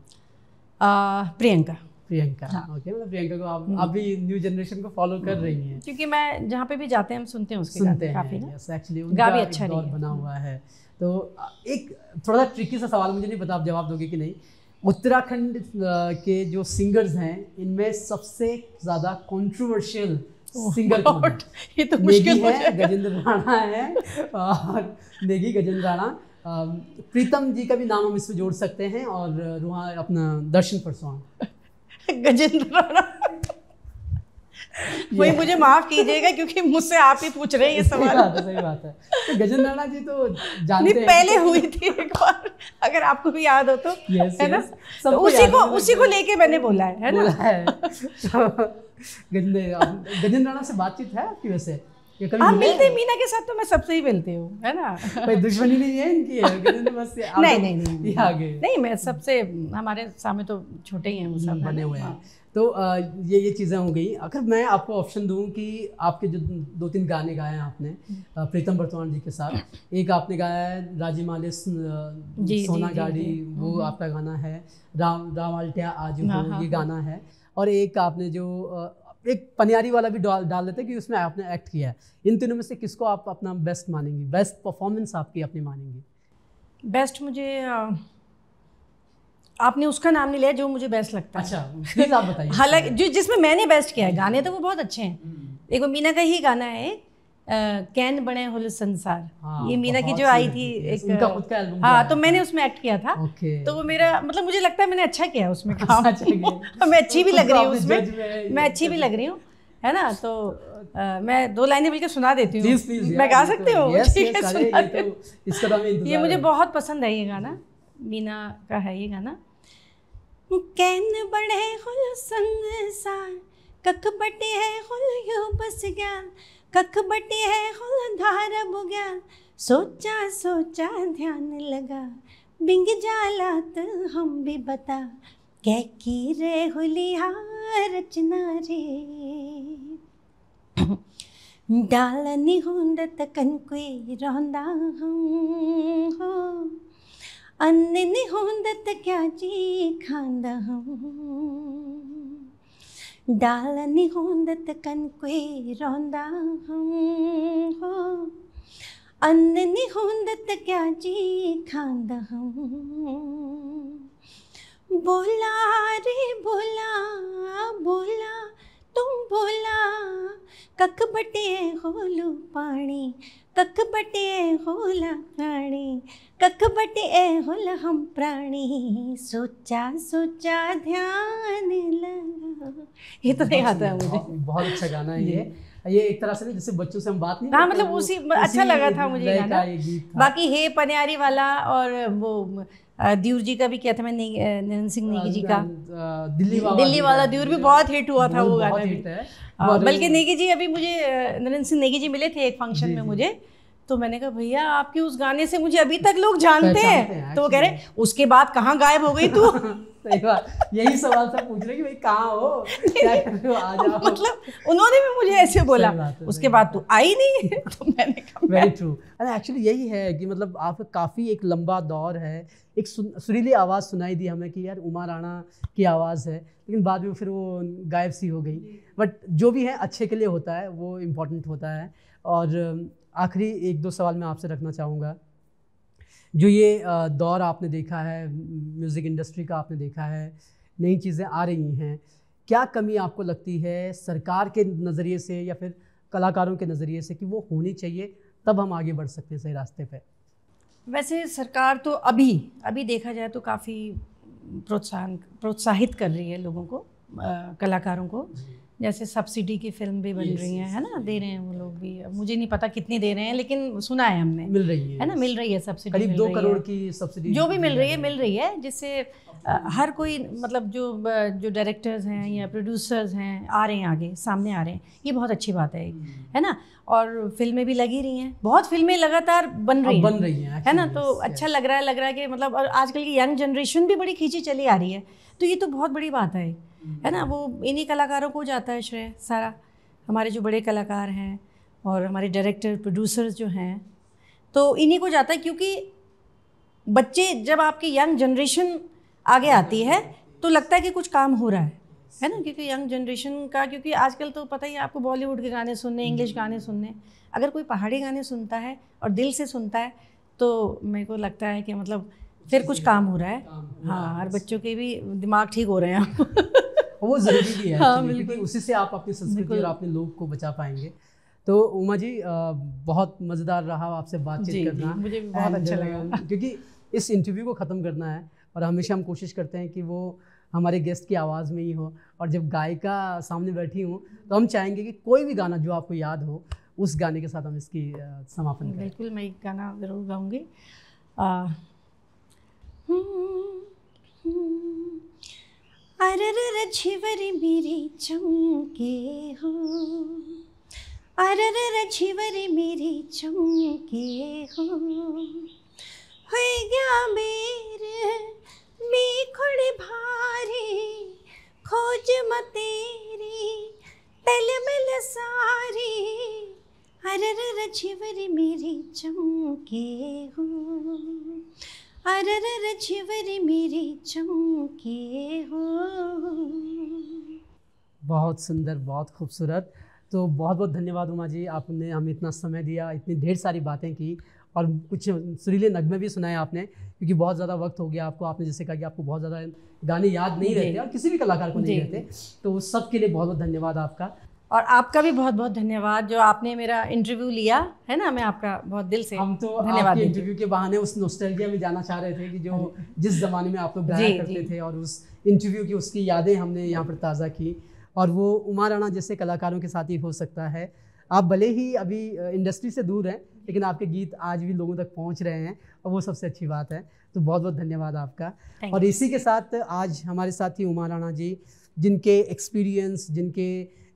Speaker 2: प्रियंका।
Speaker 1: हाँ। ओके, मतलब प्रियंका को आप भी न्यू जनरेशन को फॉलो कर रही हैं,
Speaker 2: क्योंकि मैं जहाँ पे भी जाते हैं हम सुनते हैं उसके गाने काफी ना।
Speaker 1: यस, एक्चुअली उनका भी अच्छा बना हुआ है। तो एक थोड़ा सा ट्रिकी सा सवाल, मुझे नहीं पता आप जवाब दोगे कि नहीं, उत्तराखंड के जो सिंगर्स हैं इनमें सबसे ज़्यादा कंट्रोवर्शियल सिंगर कौन है?
Speaker 2: ये तो
Speaker 1: नेगी
Speaker 2: मुश्किल
Speaker 1: है, गजेंद्र राणा है, और नेगी गजेंद्र राणा, प्रीतम जी का भी नाम हम इसमें जोड़ सकते हैं, और वहाँ अपना दर्शन परसवान।
Speaker 2: गजेंद्र राणा। वही मुझे माफ कीजिएगा क्योंकि मुझसे आप ही पूछ रहे हैं ये सवाल।
Speaker 1: सही बात है। तो गजेंद्र राणा जी तो जानते
Speaker 2: नहीं,
Speaker 1: हैं,
Speaker 2: पहले हुई थी एक बार, अगर आपको भी याद हो तो, है ना? तो उसी को लेके मैंने बोला है ना?
Speaker 1: बोला है। तो गजेंद्र राणा से बातचीत है आपकी वैसे? ये कभी
Speaker 2: हाँ,
Speaker 1: मिले
Speaker 2: मिलते
Speaker 1: हैं?
Speaker 2: मीना के साथ तो मैं सबसे ही मिलती हूँ, है ना?
Speaker 1: कोई दुश्मनी नहीं है इनकी? गजेंद्र बस से
Speaker 2: नहीं
Speaker 1: आगे
Speaker 2: नहीं, मैं सबसे, हमारे सामने तो छोटे ही हैं वो सब,
Speaker 1: बने हुए हैं। तो ये चीज़ें हो गई। अगर मैं आपको ऑप्शन दूं कि आपके जो 2-3 गाने गाए हैं आपने प्रीतम बर्तमान जी के साथ, एक आपने गाया है राजी माले सोना गाड़ी, वो आपका गाना है, राम आल्टिया आज हो, ये गाना है, और एक आपने जो एक पनियारी वाला भी डाल देते कि उसमें आपने एक्ट किया है। इन तीनों में से किसको आप अपना बेस्ट मानेंगी, बेस्ट परफॉर्मेंस आपकी अपनी मानेंगी?
Speaker 2: बेस्ट मुझे आपने उसका नाम नहीं लिया जो मुझे बेस्ट लगता है।
Speaker 1: अच्छा, प्लीज आप बताइए।
Speaker 2: हालांकि जो जिसमें मैंने बेस्ट किया है, गाने तो वो बहुत अच्छे हैं। देखो, मीना का ही गाना है कैन बने हुल संसार, ये मीना की जो आई थी एक,
Speaker 1: उनका खुद का एल्बम।
Speaker 2: हाँ, तो मैंने उसमें एक्ट किया था। तो वो मेरा मतलब, मुझे लगता है मैंने अच्छा किया उसमें काम। मैं अच्छी भी लग रही हूँ उसमें, मैं अच्छी भी लग रही हूँ, है ना? तो मैं 2 लाइनें बल्कि सुना देती हूँ। मैं गा सकती हूँ? ये मुझे बहुत पसंद है, ये गाना मीना का है, ये गाना। कैन बड़े हुल संसार, कख बटे है हुल यो बस ज्ञान, कख बटे है हुल धारा बुज्ञान, सोचा सोचा ध्यान लगा, बिंग जालात हम भी बता, कै की रे हुलिया रचना रे, डालनी हुंदत कन कोई रोंदा हम हो, अन्य नहीं होंदत क्या जी खांदा हम, डाल नहीं होंदत कन कोई रोंदा हम हो, अन्य नहीं होंदत क्या जी खांदा हम, बोला रे बोला बोला तुम बोला, कख बटे होलू पानी, कख बटे होला प्राणी, कख बटे होला हम प्राणी, सोचा सोचा ध्यान लगा। ये तो नहीं आता है मुझे।
Speaker 1: बहुत अच्छा गाना है ये एक तरह से जैसे बच्चों से हम बात नहीं,
Speaker 2: हाँ, मतलब उसी अच्छा लगा था मुझे गाना। बाकी हे पनियारी वाला, और वो द्यूर जी का भी किया था मैंने, नरेंद्र सिंह नेगी जी का दिल्ली वाला द्यूर भी बहुत हिट हुआ था, वो गाना भी। बल्कि नेगी जी, अभी मुझे नरेंद्र सिंह नेगी जी मिले थे एक फंक्शन में मुझे, तो मैंने कहा भैया आपके उस गाने से मुझे अभी तक लोग जानते हैं। तो वो कह रहे उसके बाद कहाँ गायब हो गई तू?
Speaker 1: सही बात, यही सवाल सब पूछ रहे कि भाई कहाँ हो, क्या कर रहे हो, आ जाओ।
Speaker 2: मतलब उन्होंने भी मुझे ऐसे बोला, उसके बाद तू आई नहीं। तो मैंने कहा
Speaker 1: वेरी ट्रू। अरे एक्चुअली यही है कि मतलब आपका काफ़ी एक लंबा दौर है, एक सुरीली आवाज़ सुनाई दी हमें कि यार उमा राणा की आवाज़ है, लेकिन बाद में फिर वो गायब सी हो गई। बट जो भी है अच्छे के लिए होता है, वो इम्पोर्टेंट होता है। और आखिरी 1-2 सवाल मैं आपसे रखना चाहूँगा। जो ये दौर आपने देखा है, म्यूज़िक इंडस्ट्री का आपने देखा है, नई चीज़ें आ रही हैं, क्या कमी आपको लगती है सरकार के नज़रिए से या फिर कलाकारों के नज़रिए से कि वो होनी चाहिए, तब हम आगे बढ़ सकते हैं सही रास्ते पे?
Speaker 2: वैसे सरकार तो अभी देखा जाए तो काफ़ी प्रोत्साहित कर रही है लोगों को, कलाकारों को। जैसे सब्सिडी की फिल्म भी बन रही है ना, दे रहे हैं वो लोग भी। मुझे नहीं पता कितनी दे रहे हैं, लेकिन सुना है हमने
Speaker 1: मिल रही है ना,
Speaker 2: मिल रही है सब्सिडी,
Speaker 1: करीब 2 करोड़ की सब्सिडी
Speaker 2: जो भी मिल रही है, जिससे हर कोई, मतलब जो डायरेक्टर्स हैं या प्रोड्यूसर्स हैं, आ रहे हैं आगे, सामने आ रहे हैं। ये बहुत अच्छी बात है ना? और फिल्में भी लगी रही हैं, बहुत फिल्में लगातार बन रही हैं, है ना? तो अच्छा लग रहा है कि मतलब, और आजकल की यंग जनरेशन भी बड़ी खींची चली आ रही है, तो ये तो बहुत बड़ी बात है ना? वो इन्हीं कलाकारों को जाता है श्रेय सारा, हमारे जो बड़े कलाकार हैं और हमारे डायरेक्टर प्रोड्यूसर्स जो हैं, तो इन्हीं को जाता है। क्योंकि बच्चे, जब आपकी यंग जनरेशन आगे आती है तो लगता है कि कुछ काम हो रहा है ना? क्योंकि यंग जनरेशन का, क्योंकि आजकल तो पता ही है आपको, बॉलीवुड के गाने सुनने, इंग्लिश गाने सुनने, अगर कोई पहाड़ी गाने सुनता है और दिल से सुनता है, तो मेरे को लगता है कि मतलब
Speaker 3: फिर कुछ काम हो रहा है। हाँ, और बच्चों के भी दिमाग ठीक हो रहे हैं।
Speaker 1: वो ज़रूरी भी है
Speaker 3: हाँ,
Speaker 1: actually, क्योंकि उसी से आप अपनी संस्कृति और अपने लोग को बचा पाएंगे। तो उमा जी बहुत मज़ेदार रहा आपसे बातचीत करना।
Speaker 3: मुझे भी बहुत अच्छा लगा,
Speaker 1: क्योंकि इस इंटरव्यू को ख़त्म करना है और हमेशा हम कोशिश करते हैं कि वो हमारे गेस्ट की आवाज़ में ही हो, और जब गायिका सामने बैठी हूँ तो हम चाहेंगे कि कोई भी गाना जो आपको याद हो उस गाने के साथ हम इसकी समापन करें।
Speaker 3: बिल्कुल, मैं एक गाना ज़रूर गाऊंगी।
Speaker 2: अरर झिवरी मेरी चमके हो, अरर झिवरी मेरी चमके हो गया मेरे मेखुड़ भारी, खोज मतेरी तल मिल सारी, अरर झिवरी मेरी चमके हो, अरर झिवरी मेरी चमके हो।
Speaker 1: बहुत सुंदर, बहुत खूबसूरत। तो बहुत बहुत धन्यवाद उमा जी, आपने हमें इतना समय दिया, इतनी ढेर सारी बातें की और कुछ सुरीले नगमे भी सुनाए आपने, क्योंकि बहुत ज़्यादा वक्त हो गया आपको। आपने जैसे कहा कि आपको बहुत ज़्यादा गाने याद नहीं रहते और किसी भी कलाकार को नहीं रहते, तो उस सब के लिए बहुत बहुत धन्यवाद आपका।
Speaker 3: और आपका भी बहुत बहुत धन्यवाद जो आपने मेरा इंटरव्यू लिया है ना। मैं आपका बहुत दिल से
Speaker 1: हम तो आपके इंटरव्यू के बहाने उस नॉस्टैल्जिया में जाना चाह रहे थे कि जो जिस ज़माने में आप लोग गाया करते थे, और उस इंटरव्यू की उसकी यादें हमने यहाँ पर ताज़ा की। और वो उमा राणा जैसे कलाकारों के साथ ही हो सकता है। आप भले ही अभी इंडस्ट्री से दूर हैं, लेकिन आपके गीत आज भी लोगों तक पहुँच रहे हैं, और वो सबसे अच्छी बात है। तो बहुत बहुत धन्यवाद आपका। और इसी के साथ आज हमारे साथ ही उमा राणा जी, जिनके एक्सपीरियंस, जिनके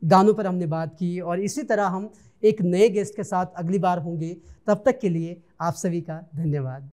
Speaker 1: गानों पर हमने बात की, और इसी तरह हम एक नए गेस्ट के साथ अगली बार होंगे। तब तक के लिए आप सभी का धन्यवाद।